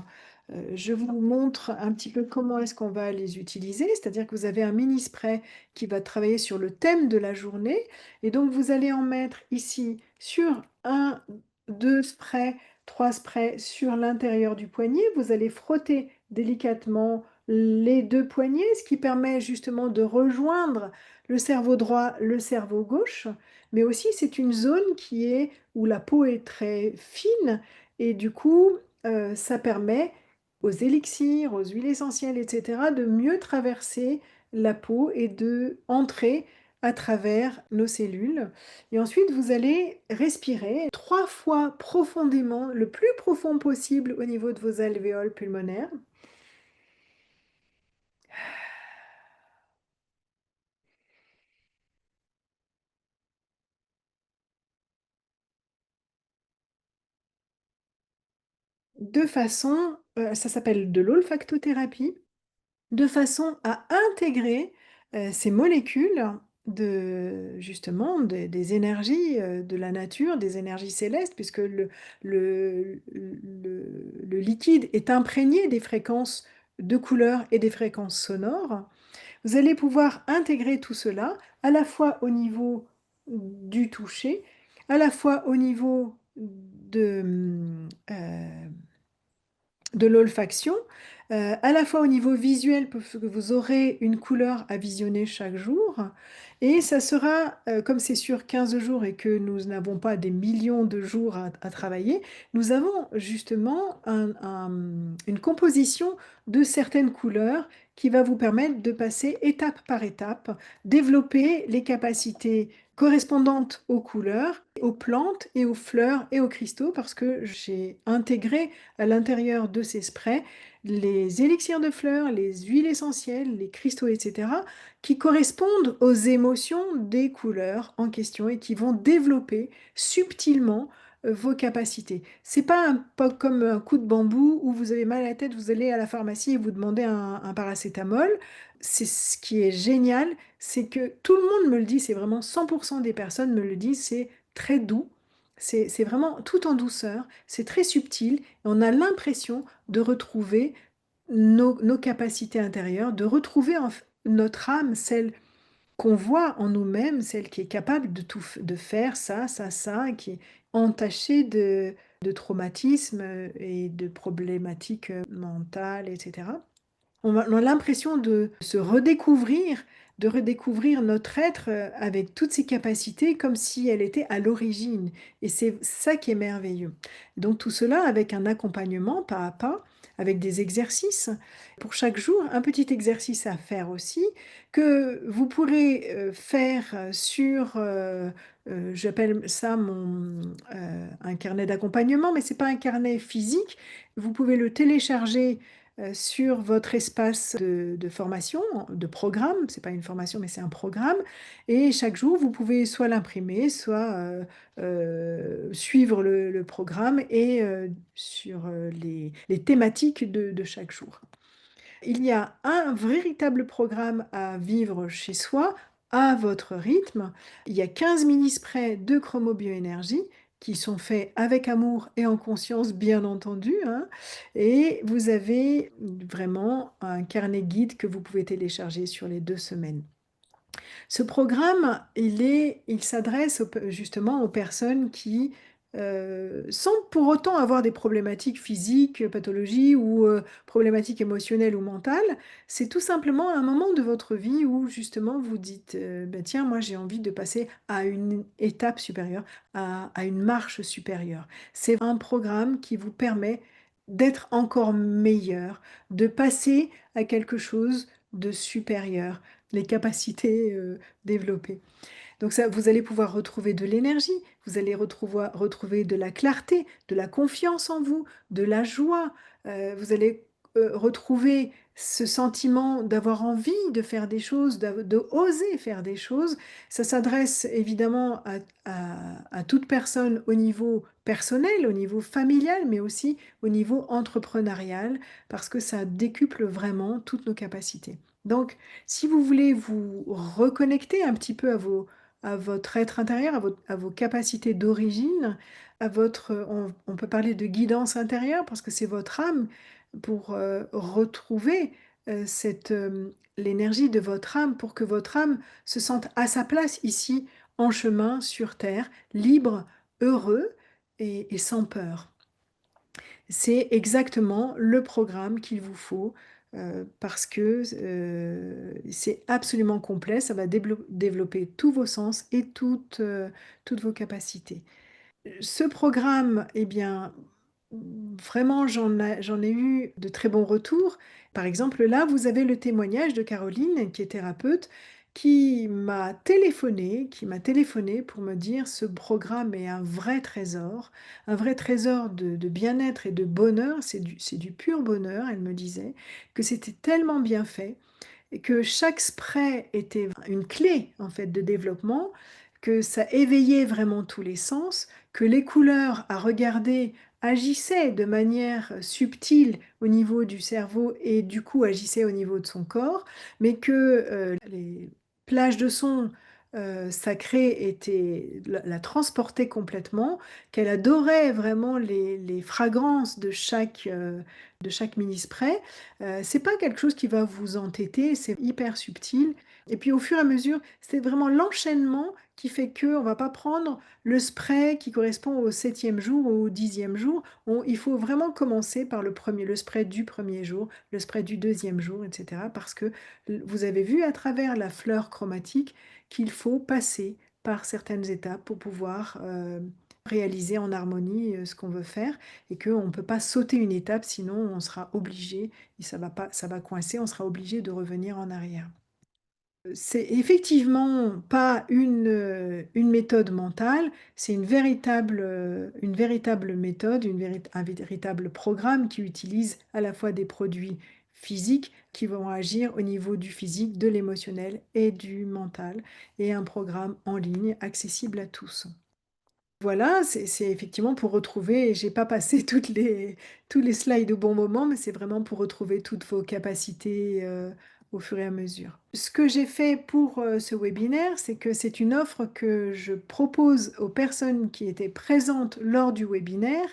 je vous montre un petit peu comment est-ce qu'on va les utiliser. C'est-à-dire que vous avez un mini-spray qui va travailler sur le thème de la journée et donc vous allez en mettre ici sur un, 2 sprays, 3 sprays sur l'intérieur du poignet. Vous allez frotter délicatement les 2 poignets, ce qui permet justement de rejoindre le cerveau droit, le cerveau gauche, mais aussi c'est une zone qui est où la peau est très fine et du coup, ça permet aux élixirs, aux huiles essentielles, etc., de mieux traverser la peau et de entrer à travers nos cellules. Et ensuite, vous allez respirer 3 fois profondément, le plus profond possible au niveau de vos alvéoles pulmonaires. De façon, ça s'appelle de l'olfactothérapie, de façon à intégrer ces molécules justement des énergies de la nature, des énergies célestes, puisque le liquide est imprégné des fréquences de couleurs et des fréquences sonores. Vous allez pouvoir intégrer tout cela à la fois au niveau du toucher, à la fois au niveau de l'olfaction, à la fois au niveau visuel, parce que vous aurez une couleur à visionner chaque jour, et ça sera, comme c'est sur 15 jours et que nous n'avons pas des millions de jours à travailler, nous avons justement une composition de certaines couleurs qui va vous permettre de passer étape par étape, développer les capacités correspondantes aux couleurs, aux plantes et aux fleurs et aux cristaux, parce que j'ai intégré à l'intérieur de ces sprays les élixirs de fleurs, les huiles essentielles, les cristaux, etc., qui correspondent aux émotions des couleurs en question et qui vont développer subtilement vos capacités. C'est pas comme un coup de bambou où vous avez mal à la tête, vous allez à la pharmacie et vous demandez un paracétamol. C'est ce qui est génial, c'est que tout le monde me le dit, c'est vraiment 100% des personnes me le disent, c'est très doux, c'est vraiment tout en douceur, c'est très subtil, et on a l'impression de retrouver nos capacités intérieures, de retrouver notre âme, celle qu'on voit en nous-mêmes, celle qui est capable de de faire ça, ça, ça, qui est entachée de traumatismes et de problématiques mentales, etc. On a l'impression de se redécouvrir, de redécouvrir notre être avec toutes ses capacités comme si elle était à l'origine. Et c'est ça qui est merveilleux. Donc tout cela avec un accompagnement pas à pas, avec des exercices. Pour chaque jour, un petit exercice à faire aussi, que vous pourrez faire j'appelle ça un carnet d'accompagnement, mais c'est pas un carnet physique. Vous pouvez le télécharger sur votre espace de formation, de programme. C'est pas une formation, mais c'est un programme. Et chaque jour, vous pouvez soit l'imprimer, soit suivre le programme et sur les thématiques de chaque jour. Il y a un véritable programme à vivre chez soi, à votre rythme. Il y a 15 mini-sprays de chromobioénergie qui sont faits avec amour et en conscience, bien entendu, hein. Et vous avez vraiment un carnet guide que vous pouvez télécharger sur les 2 semaines. Ce programme, il s'adresse justement aux personnes qui, sans pour autant avoir des problématiques physiques, pathologies ou problématiques émotionnelles ou mentales. C'est tout simplement un moment de votre vie où justement vous dites, «Bah, tiens, moi j'ai envie de passer à une étape supérieure, à une marche supérieure». C'est un programme qui vous permet d'être encore meilleur, de passer à quelque chose de supérieur, les capacités développées. Donc ça, vous allez pouvoir retrouver de l'énergie, vous allez retrouver de la clarté, de la confiance en vous, de la joie. Vous allez retrouver ce sentiment d'avoir envie de faire des choses, de oser faire des choses. Ça s'adresse évidemment à toute personne au niveau personnel, au niveau familial, mais aussi au niveau entrepreneurial, parce que ça décuple vraiment toutes nos capacités. Donc, si vous voulez vous reconnecter un petit peu à votre être intérieur, à vos capacités d'origine, on peut parler de guidance intérieure parce que c'est votre âme pour retrouver l'énergie de votre âme pour que votre âme se sente à sa place ici, en chemin, sur Terre, libre, heureux et sans peur. C'est exactement le programme qu'il vous faut, parce que, c'est absolument complet, ça va développer tous vos sens et toutes vos capacités. Ce programme, eh bien, vraiment, j'en ai eu de très bons retours. Par exemple, là, vous avez le témoignage de Caroline, qui est thérapeute, qui m'a téléphoné pour me dire: «Ce programme est un vrai trésor de bien-être et de bonheur, c'est du pur bonheur», elle me disait, que c'était tellement bien fait et que chaque spray était une clé en fait de développement, que ça éveillait vraiment tous les sens, que les couleurs à regarder agissaient de manière subtile au niveau du cerveau et du coup agissaient au niveau de son corps, mais que les plages de son sacrées la transportaient complètement, qu'elle adorait vraiment les fragrances de chaque mini spray. C'est pas quelque chose qui va vous entêter, c'est hyper subtil et puis au fur et à mesure, c'est vraiment l'enchaînement qui fait qu'on va pas prendre le spray qui correspond au 7e jour ou au 10e jour. Il faut vraiment commencer par le spray du 1er jour, le spray du 2e jour et cetera parce que vous avez vu à travers la fleur chromatique qu'il faut passer par certaines étapes pour pouvoir, réaliser en harmonie, ce qu'on veut faire et qu'on ne peut pas sauter une étape sinon on sera obligé et ça va coincer, on sera obligé de revenir en arrière. C'est effectivement pas une méthode mentale, c'est une véritable méthode, un véritable programme qui utilise à la fois des produits physiques qui vont agir au niveau du physique, de l'émotionnel et du mental et un programme en ligne accessible à tous. Voilà, c'est effectivement pour retrouver, j'ai pas passé tous les slides au bon moment, mais c'est vraiment pour retrouver toutes vos capacités, au fur et à mesure. Ce que j'ai fait pour, ce webinaire, c'est que c'est une offre que je propose aux personnes qui étaient présentes lors du webinaire,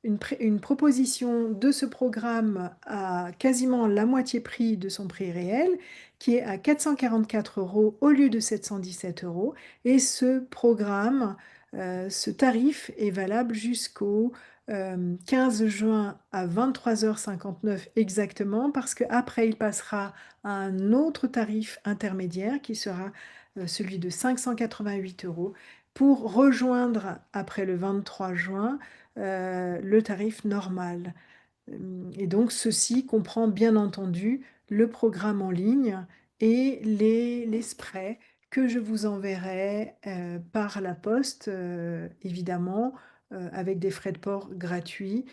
une proposition de ce programme à quasiment la moitié prix de son prix réel, qui est à 444 € au lieu de 717 € et ce programme ce tarif est valable jusqu'au 15 juin à 23h59 exactement, parce qu'après, il passera à un autre tarif intermédiaire qui sera celui de 588 € pour rejoindre, après le 23 juin, le tarif normal. Et donc, ceci comprend bien entendu le programme en ligne et les sprays que je vous enverrai par la poste, évidemment, avec des frais de port gratuits,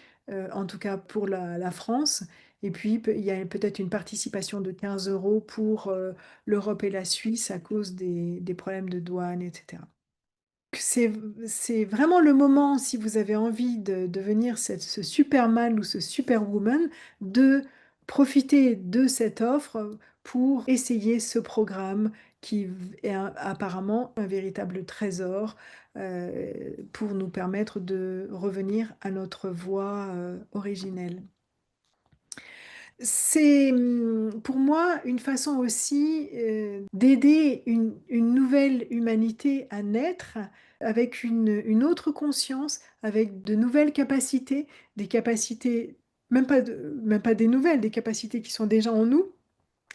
en tout cas pour la France. Et puis, il y a peut-être une participation de 15 € pour l'Europe et la Suisse à cause des problèmes de douane, etc. C'est c'est vraiment le moment, si vous avez envie de devenir ce Superman ou ce Superwoman, de profiter de cette offre pour essayer ce programme qui est apparemment un véritable trésor pour nous permettre de revenir à notre voie originelle. C'est, pour moi une façon aussi, d'aider une nouvelle humanité à naître avec une autre conscience, avec de nouvelles capacités, des capacités même pas des nouvelles, des capacités qui sont déjà en nous,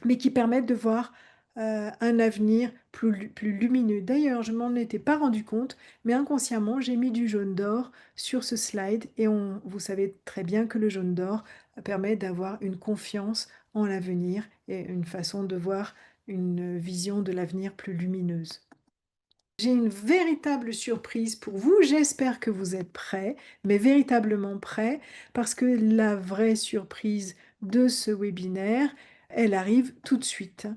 mais qui permettent de voir, un avenir plus lumineux. D'ailleurs, je m'en étais pas rendu compte, mais inconsciemment, j'ai mis du jaune d'or sur ce slide et vous savez très bien que le jaune d'or permet d'avoir une confiance en l'avenir et une façon de voir une vision de l'avenir plus lumineuse. J'ai une véritable surprise pour vous. J'espère que vous êtes prêts, mais véritablement prêts, parce que la vraie surprise de ce webinaire, elle arrive tout de suite.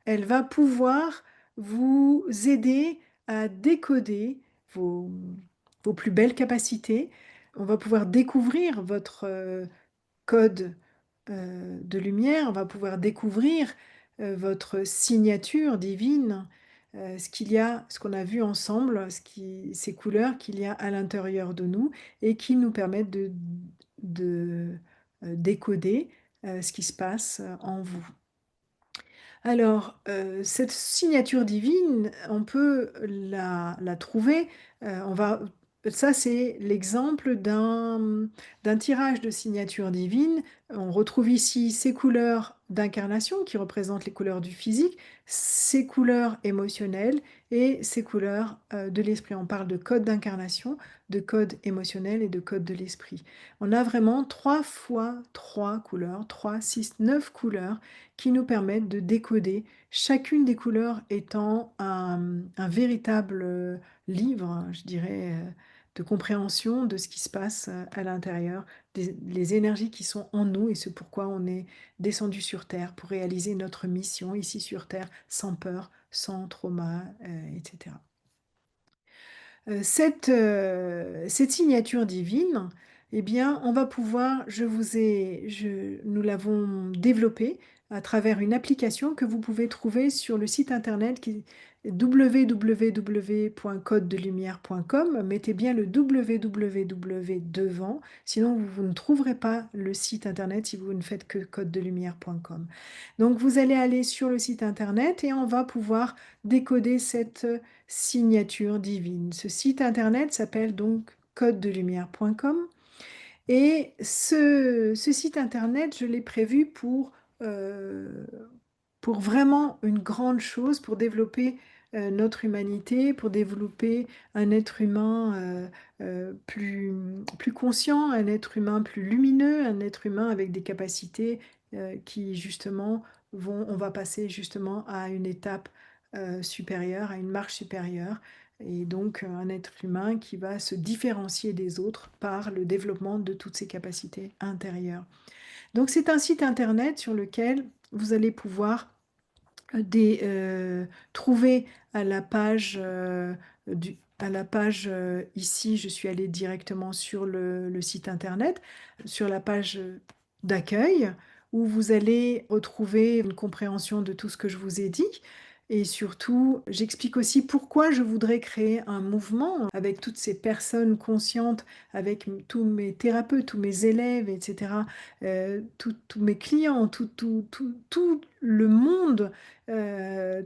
Elle va pouvoir vous aider à décoder vos, vos plus belles capacités. On va pouvoir découvrir votre code de lumière, on va pouvoir découvrir votre signature divine, ce qu'on a vu ensemble, ces couleurs qu'il y a à l'intérieur de nous et qui nous permettent de décoder ce qui se passe en vous. Alors, cette signature divine, on peut la trouver, on va ça c'est l'exemple d'un tirage de signature divine. On retrouve ici ces couleurs d'incarnation qui représentent les couleurs du physique, ces couleurs émotionnelles et ces couleurs, de l'esprit. On parle de code d'incarnation, de code émotionnel et de code de l'esprit. On a vraiment 3 fois 3 couleurs, 3, 6, 9 couleurs qui nous permettent de décoder, chacune des couleurs étant un véritable livre, je dirais, de compréhension de ce qui se passe à l'intérieur, les énergies qui sont en nous et ce pourquoi on est descendu sur Terre pour réaliser notre mission ici sur Terre sans peur, sans trauma, etc. Cette signature divine, eh bien, on va pouvoir, nous l'avons développée à travers une application que vous pouvez trouver sur le site internet qui est www.codedelumière.com. Mettez bien le www devant, sinon vous ne trouverez pas le site internet si vous ne faites que codedelumière.com. Donc vous allez aller sur le site internet et on va pouvoir décoder cette signature divine. Ce site internet s'appelle donc codedelumière.com et ce site internet, je l'ai prévu pour vraiment une grande chose, pour développer notre humanité, pour développer un être humain plus conscient, un être humain plus lumineux, un être humain avec des capacités qui justement on va passer justement à une étape supérieure, à une marche supérieure, et donc un être humain qui va se différencier des autres par le développement de toutes ses capacités intérieures. Donc c'est un site internet sur lequel vous allez pouvoir trouver à la page à la page, ici, je suis allée directement sur le site internet, sur la page, d'accueil, où vous allez retrouver une compréhension de tout ce que je vous ai dit et surtout, j'explique aussi pourquoi je voudrais créer un mouvement avec toutes ces personnes conscientes, avec tous mes thérapeutes, tous mes élèves et cetera, tous mes clients, tout le monde,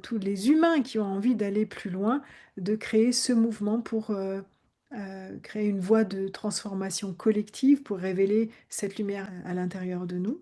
tous les humains qui ont envie d'aller plus loin, de créer ce mouvement pour, créer une voie de transformation collective, pour révéler cette lumière à l'intérieur de nous.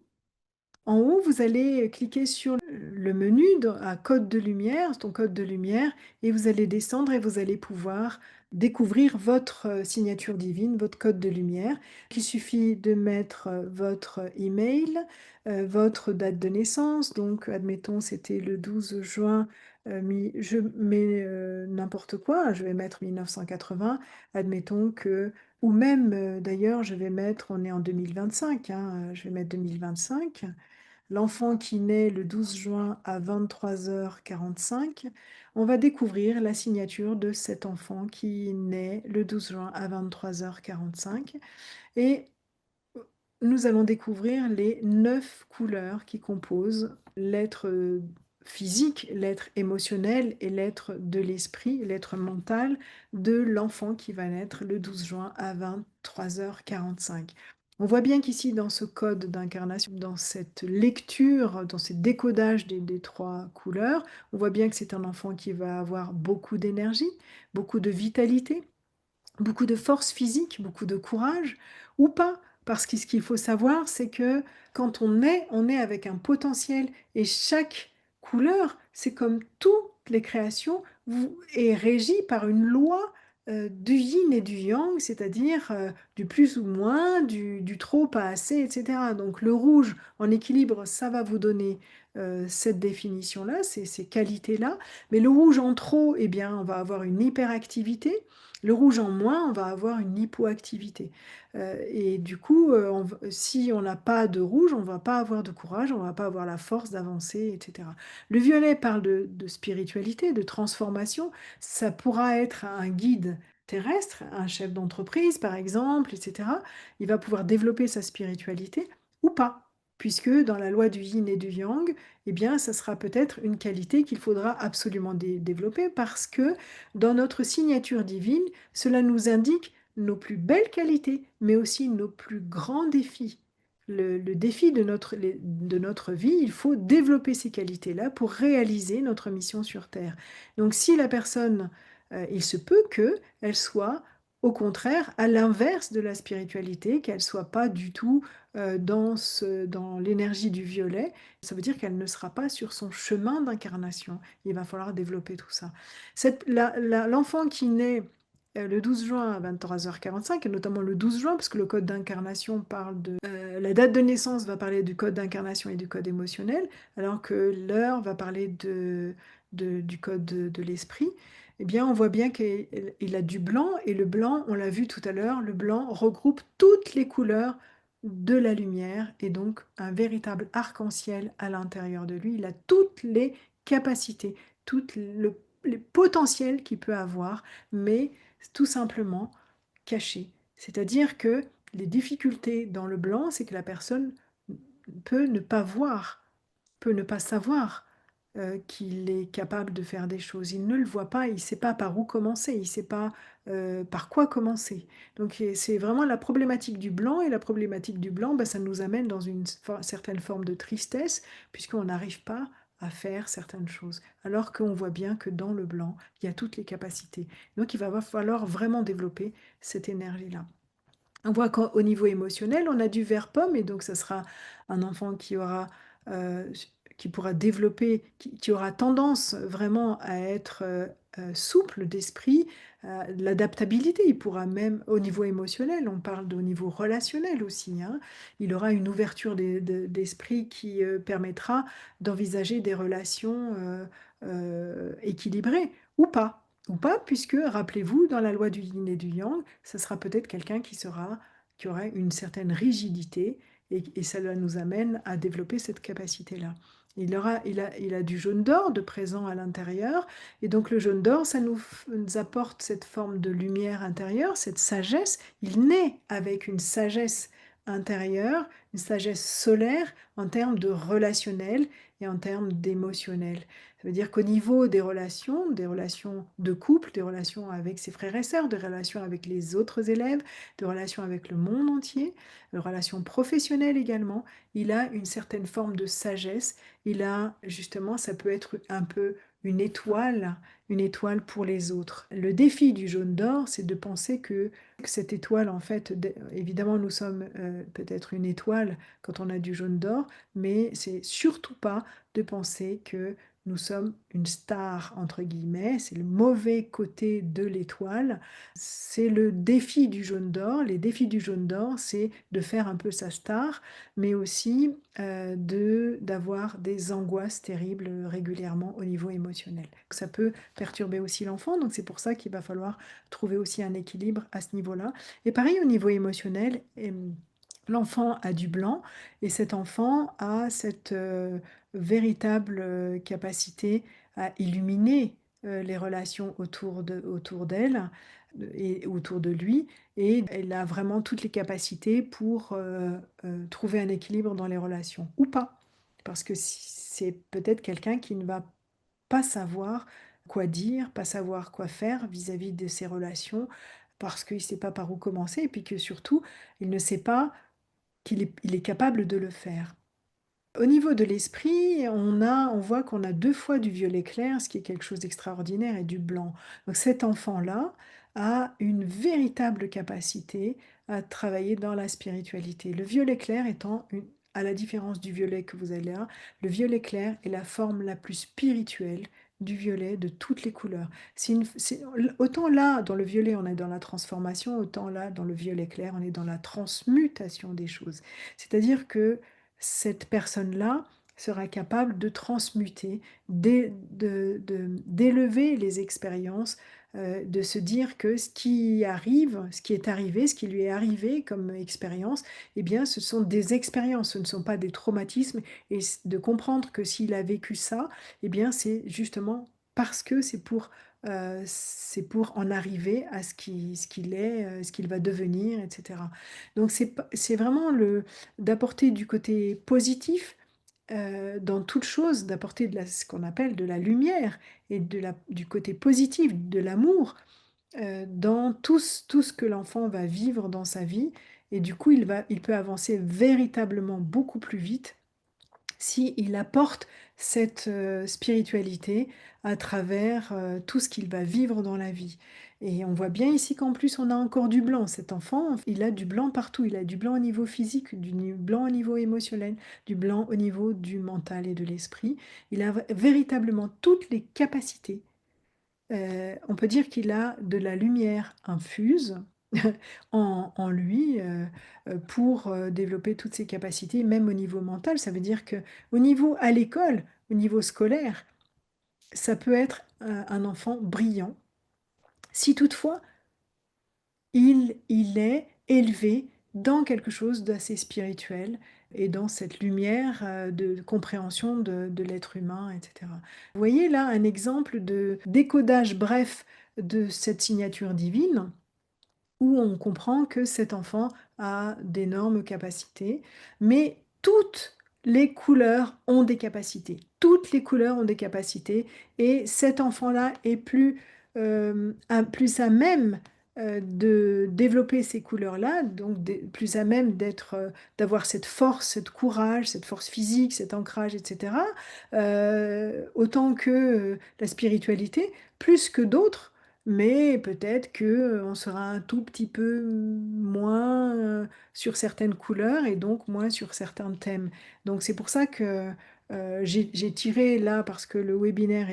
En haut, vous allez cliquer sur le menu à code de lumière, ton code de lumière, et vous allez descendre et vous allez pouvoir découvrir votre signature divine, votre code de lumière. Il suffit de mettre votre email, votre date de naissance. Donc, admettons, c'était le 12 juin, je mets n'importe quoi, je vais mettre 1980. Admettons que, ou même d'ailleurs, je vais mettre, on est en 2025, hein, je vais mettre 2025. L'enfant qui naît le 12 juin à 23h45, on va découvrir la signature de cet enfant qui naît le 12 juin à 23h45 et nous allons découvrir les 9 couleurs qui composent l'être physique, l'être émotionnel et l'être de l'esprit, l'être mental de l'enfant qui va naître le 12 juin à 23h45. On voit bien qu'ici, dans ce code d'incarnation, dans cette lecture, dans ce décodage des 3 couleurs, on voit bien que c'est un enfant qui va avoir beaucoup d'énergie, beaucoup de vitalité, beaucoup de force physique, beaucoup de courage, ou pas. Parce que ce qu'il faut savoir, c'est que quand on est avec un potentiel et chaque couleur, c'est comme toutes les créations, est régie par une loi du yin et du yang, c'est-à-dire du plus ou moins, du trop, pas assez, etc. Donc le rouge en équilibre, ça va vous donner cette définition-là, ces qualités-là. Mais le rouge en trop, eh bien, on va avoir une hyperactivité. Le rouge en moins, on va avoir une hypoactivité. Et du coup, si on n'a pas de rouge, on ne va pas avoir de courage, on ne va pas avoir la force d'avancer, etc. Le violet parle de spiritualité, de transformation. Ça pourra être un guide terrestre, un chef d'entreprise par exemple, etc. Il va pouvoir développer sa spiritualité ou pas. Puisque dans la loi du yin et du yang, eh bien, ça sera peut-être une qualité qu'il faudra absolument développer parce que dans notre signature divine, cela nous indique nos plus belles qualités, mais aussi nos plus grands défis. Le défi de notre vie, il faut développer ces qualités-là pour réaliser notre mission sur Terre. Donc si la personne, il se peut qu'elle soit au contraire à l'inverse de la spiritualité, qu'elle ne soit pas du tout dans l'énergie du violet, ça veut dire qu'elle ne sera pas sur son chemin d'incarnation. Il va falloir développer tout ça. L'enfant qui naît le 12 juin à 23h45, et notamment le 12 juin, parce que le code d'incarnation parle de... la date de naissance va parler du code d'incarnation et du code émotionnel, alors que l'heure va parler du code de l'esprit. Eh bien, on voit bien qu'il a du blanc, et le blanc, on l'a vu tout à l'heure, le blanc regroupe toutes les couleurs de la lumière, et donc un véritable arc-en-ciel à l'intérieur de lui. Il a toutes les capacités, les potentiels qu'il peut avoir, mais tout simplement caché. C'est-à-dire que les difficultés dans le blanc, c'est que la personne peut ne pas voir, peut ne pas savoir qu'il est capable de faire des choses. Il ne le voit pas, il ne sait pas par où commencer, il ne sait pas par quoi commencer. Donc c'est vraiment la problématique du blanc, et la problématique du blanc, bah, ça nous amène dans une certaine forme de tristesse, puisqu'on n'arrive pas à faire certaines choses, alors qu'on voit bien que dans le blanc, il y a toutes les capacités. Donc il va falloir vraiment développer cette énergie-là. On voit qu'au niveau émotionnel, on a du vert pomme, et donc ça sera un enfant euh, qui pourra développer, qui aura tendance vraiment à être souple d'esprit, de l'adaptabilité. Il pourra même, au niveau émotionnel, on parle au niveau relationnel aussi, hein. Il aura une ouverture d'esprit qui permettra d'envisager des relations équilibrées ou pas, puisque, rappelez-vous, dans la loi du yin et du yang, ça sera peut-être quelqu'un qui aura une certaine rigidité, et cela nous amène à développer cette capacité-là. Il a du jaune d'or de présent à l'intérieur, et donc le jaune d'or, ça nous apporte cette forme de lumière intérieure, cette sagesse. Il naît avec une sagesse intérieure, une sagesse solaire en termes de relationnel et en termes d'émotionnel. Ça veut dire qu'au niveau des relations de couple, des relations avec ses frères et sœurs, des relations avec les autres élèves, des relations avec le monde entier, des relations professionnelles également, il a une certaine forme de sagesse. Il a justement, ça peut être un peu une étoile pour les autres. Le défi du jaune d'or, c'est de penser que cette étoile, en fait, évidemment, nous sommes peut-être une étoile quand on a du jaune d'or, mais c'est surtout pas de penser que nous sommes une star, entre guillemets, c'est le mauvais côté de l'étoile. C'est le défi du jaune d'or. Les défis du jaune d'or, c'est de faire un peu sa star, mais aussi d'avoir des angoisses terribles régulièrement au niveau émotionnel. Ça peut perturber aussi l'enfant, donc c'est pour ça qu'il va falloir trouver aussi un équilibre à ce niveau-là. Et pareil au niveau émotionnel, l'enfant a du blanc et cet enfant a cette véritable capacité à illuminer les relations autour d'elle et autour de lui, et elle a vraiment toutes les capacités pour trouver un équilibre dans les relations, ou pas. Parce que c'est peut-être quelqu'un qui ne va pas savoir quoi dire, pas savoir quoi faire vis-à-vis de ses relations, parce qu'il ne sait pas par où commencer, et puis que surtout, il ne sait pas il est capable de le faire. Au niveau de l'esprit, on voit qu'on a 2 fois du violet clair, ce qui est quelque chose d'extraordinaire, et du blanc. Donc cet enfant-là a une véritable capacité à travailler dans la spiritualité. Le violet clair étant à la différence du violet que vous avez là, le violet clair est la forme la plus spirituelle du violet de toutes les couleurs. Autant là, dans le violet, on est dans la transformation, autant là, dans le violet clair, on est dans la transmutation des choses. C'est-à-dire que cette personne-là sera capable de transmuter, d'élever les expériences, de se dire que ce qui arrive, ce qui est arrivé, ce qui lui est arrivé comme expérience, eh bien, ce sont des expériences, ce ne sont pas des traumatismes, et de comprendre que s'il a vécu ça, eh bien, c'est justement parce que c'est pour en arriver à ce qu'il est, ce qu'il va devenir, etc. Donc c'est vraiment d'apporter du côté positif dans toute chose, d'apporter ce qu'on appelle de la lumière et du côté positif, de l'amour dans tout ce que l'enfant va vivre dans sa vie. Et du coup, il peut avancer véritablement beaucoup plus vite s'il apporte cette spiritualité à travers tout ce qu'il va vivre dans la vie. Et on voit bien ici qu'en plus on a encore du blanc. Cet enfant, il a du blanc partout. Il a du blanc au niveau physique, blanc au niveau émotionnel, du blanc au niveau du mental et de l'esprit. Il a véritablement toutes les capacités. On peut dire qu'il a de la lumière infuse en lui pour développer toutes ses capacités, même au niveau mental. Ça veut dire que au niveau à l'école, au niveau scolaire, ça peut être un enfant brillant si toutefois il est élevé dans quelque chose d'assez spirituel et dans cette lumière de compréhension de l'être humain, etc. Vous voyez là un exemple de décodage bref de cette signature divine où on comprend que cet enfant a d'énormes capacités, mais toutes les couleurs ont des capacités. Toutes les couleurs ont des capacités et cet enfant-là est plus à même de développer ces couleurs-là, donc plus à même d'avoir cette force, cette courage, cette force physique, cet ancrage, etc. Autant que la spiritualité, plus que d'autres, mais peut-être que on sera un tout petit peu moins sur certaines couleurs et donc moins sur certains thèmes. Donc c'est pour ça que j'ai tiré là, parce que le webinaire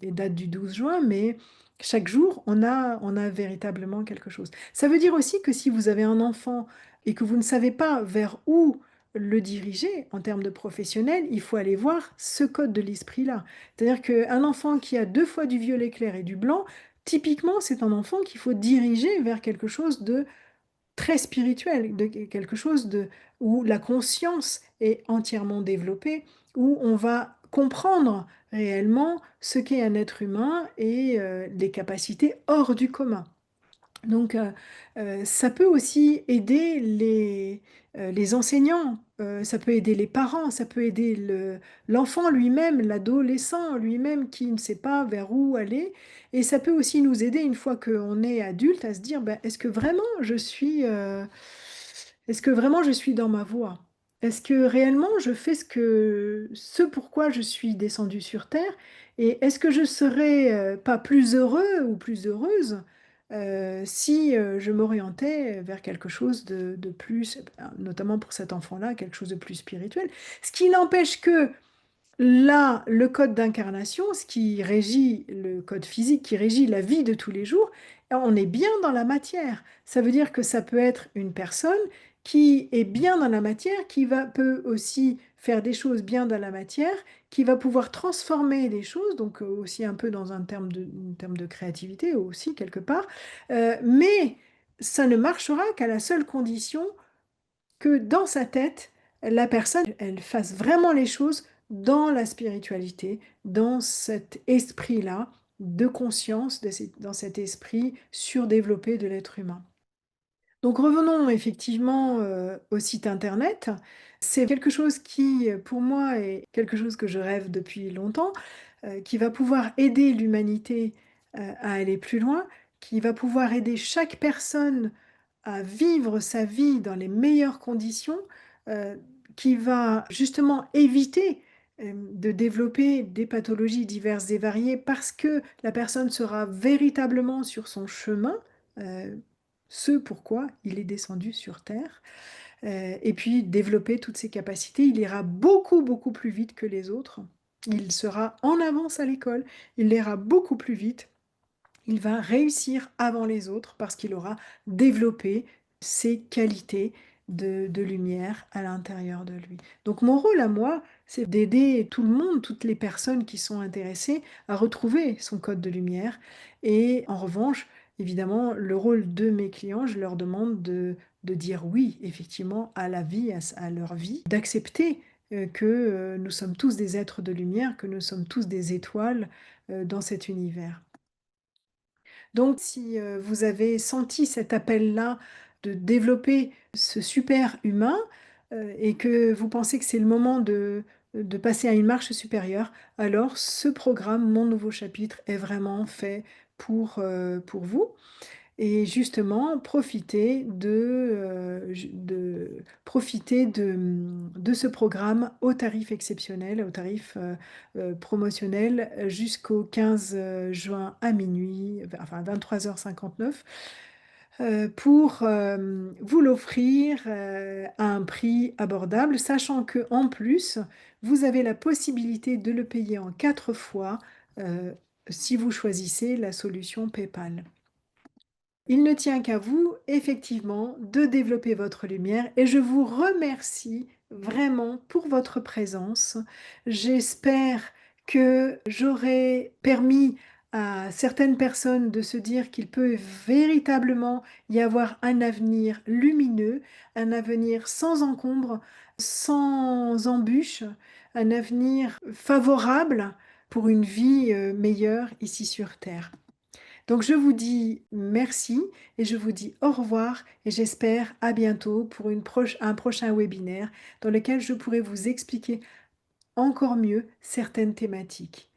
date du 12 juin, mais chaque jour, on a véritablement quelque chose. Ça veut dire aussi que si vous avez un enfant et que vous ne savez pas vers où le diriger en termes de professionnel, il faut aller voir ce code de l'esprit-là. C'est-à-dire qu'un enfant qui a 2 fois du violet clair et du blanc, typiquement, c'est un enfant qu'il faut diriger vers quelque chose de très spirituel, de quelque chose où la conscience est entièrement développée, où on va comprendre réellement ce qu'est un être humain et les capacités hors du commun. Donc, ça peut aussi aider les enseignants, ça peut aider les parents, ça peut aider l'enfant lui-même, l'adolescent lui-même qui ne sait pas vers où aller. Et ça peut aussi nous aider, une fois qu'on est adulte, à se dire, ben, est-ce que vraiment je suis dans ma voie? Est-ce que réellement je fais ce pourquoi je suis descendue sur Terre? Et est-ce que je serais pas plus heureux ou plus heureuse si je m'orientais vers quelque chose de plus, notamment pour cet enfant-là, quelque chose de plus spirituel. Ce qui n'empêche que là, le code d'incarnation, ce qui régit le code physique, qui régit la vie de tous les jours, on est bien dans la matière. Ça veut dire que ça peut être une personne qui est bien dans la matière, peut aussi faire des choses bien dans la matière, qui va pouvoir transformer des choses, donc aussi un peu dans un terme de créativité aussi quelque part. Mais ça ne marchera qu'à la seule condition que dans sa tête, la personne, elle fasse vraiment les choses dans la spiritualité, dans cet esprit-là de conscience, dans cet esprit surdéveloppé de l'être humain. Donc revenons effectivement au site internet. C'est quelque chose qui, pour moi, est quelque chose que je rêve depuis longtemps, qui va pouvoir aider l'humanité à aller plus loin, qui va pouvoir aider chaque personne à vivre sa vie dans les meilleures conditions, euh, qui va justement éviter de développer des pathologies diverses et variées parce que la personne sera véritablement sur son chemin. euh, ce pourquoi il est descendu sur Terre, et puis développer toutes ses capacités. Il ira beaucoup, beaucoup plus vite que les autres. Il sera en avance à l'école, il ira beaucoup plus vite, il va réussir avant les autres parce qu'il aura développé ses qualités de lumière à l'intérieur de lui. Donc mon rôle à moi, c'est d'aider tout le monde, toutes les personnes qui sont intéressées à retrouver son code de lumière. Et en revanche, évidemment, le rôle de mes clients, je leur demande de dire oui, effectivement, à la vie, à leur vie, d'accepter que nous sommes tous des êtres de lumière, que nous sommes tous des étoiles dans cet univers. Donc, si vous avez senti cet appel-là de développer ce super humain et que vous pensez que c'est le moment de passer à une marche supérieure, alors ce programme, Mon Nouveau Chapitre, est vraiment fait pour vous. Et justement, profiter de ce programme au tarif exceptionnel, au tarif promotionnel jusqu'au 15 juin à minuit, enfin 23h59, pour vous l'offrir à un prix abordable, sachant que en plus, vous avez la possibilité de le payer en 4 fois si vous choisissez la solution PayPal. Il ne tient qu'à vous, effectivement, de développer votre lumière et je vous remercie vraiment pour votre présence. J'espère que j'aurai permis à certaines personnes de se dire qu'il peut véritablement y avoir un avenir lumineux, un avenir sans encombre, sans embûches, un avenir favorable pour une vie meilleure ici sur Terre. Donc je vous dis merci et je vous dis au revoir et j'espère à bientôt pour un prochain webinaire dans lequel je pourrai vous expliquer encore mieux certaines thématiques.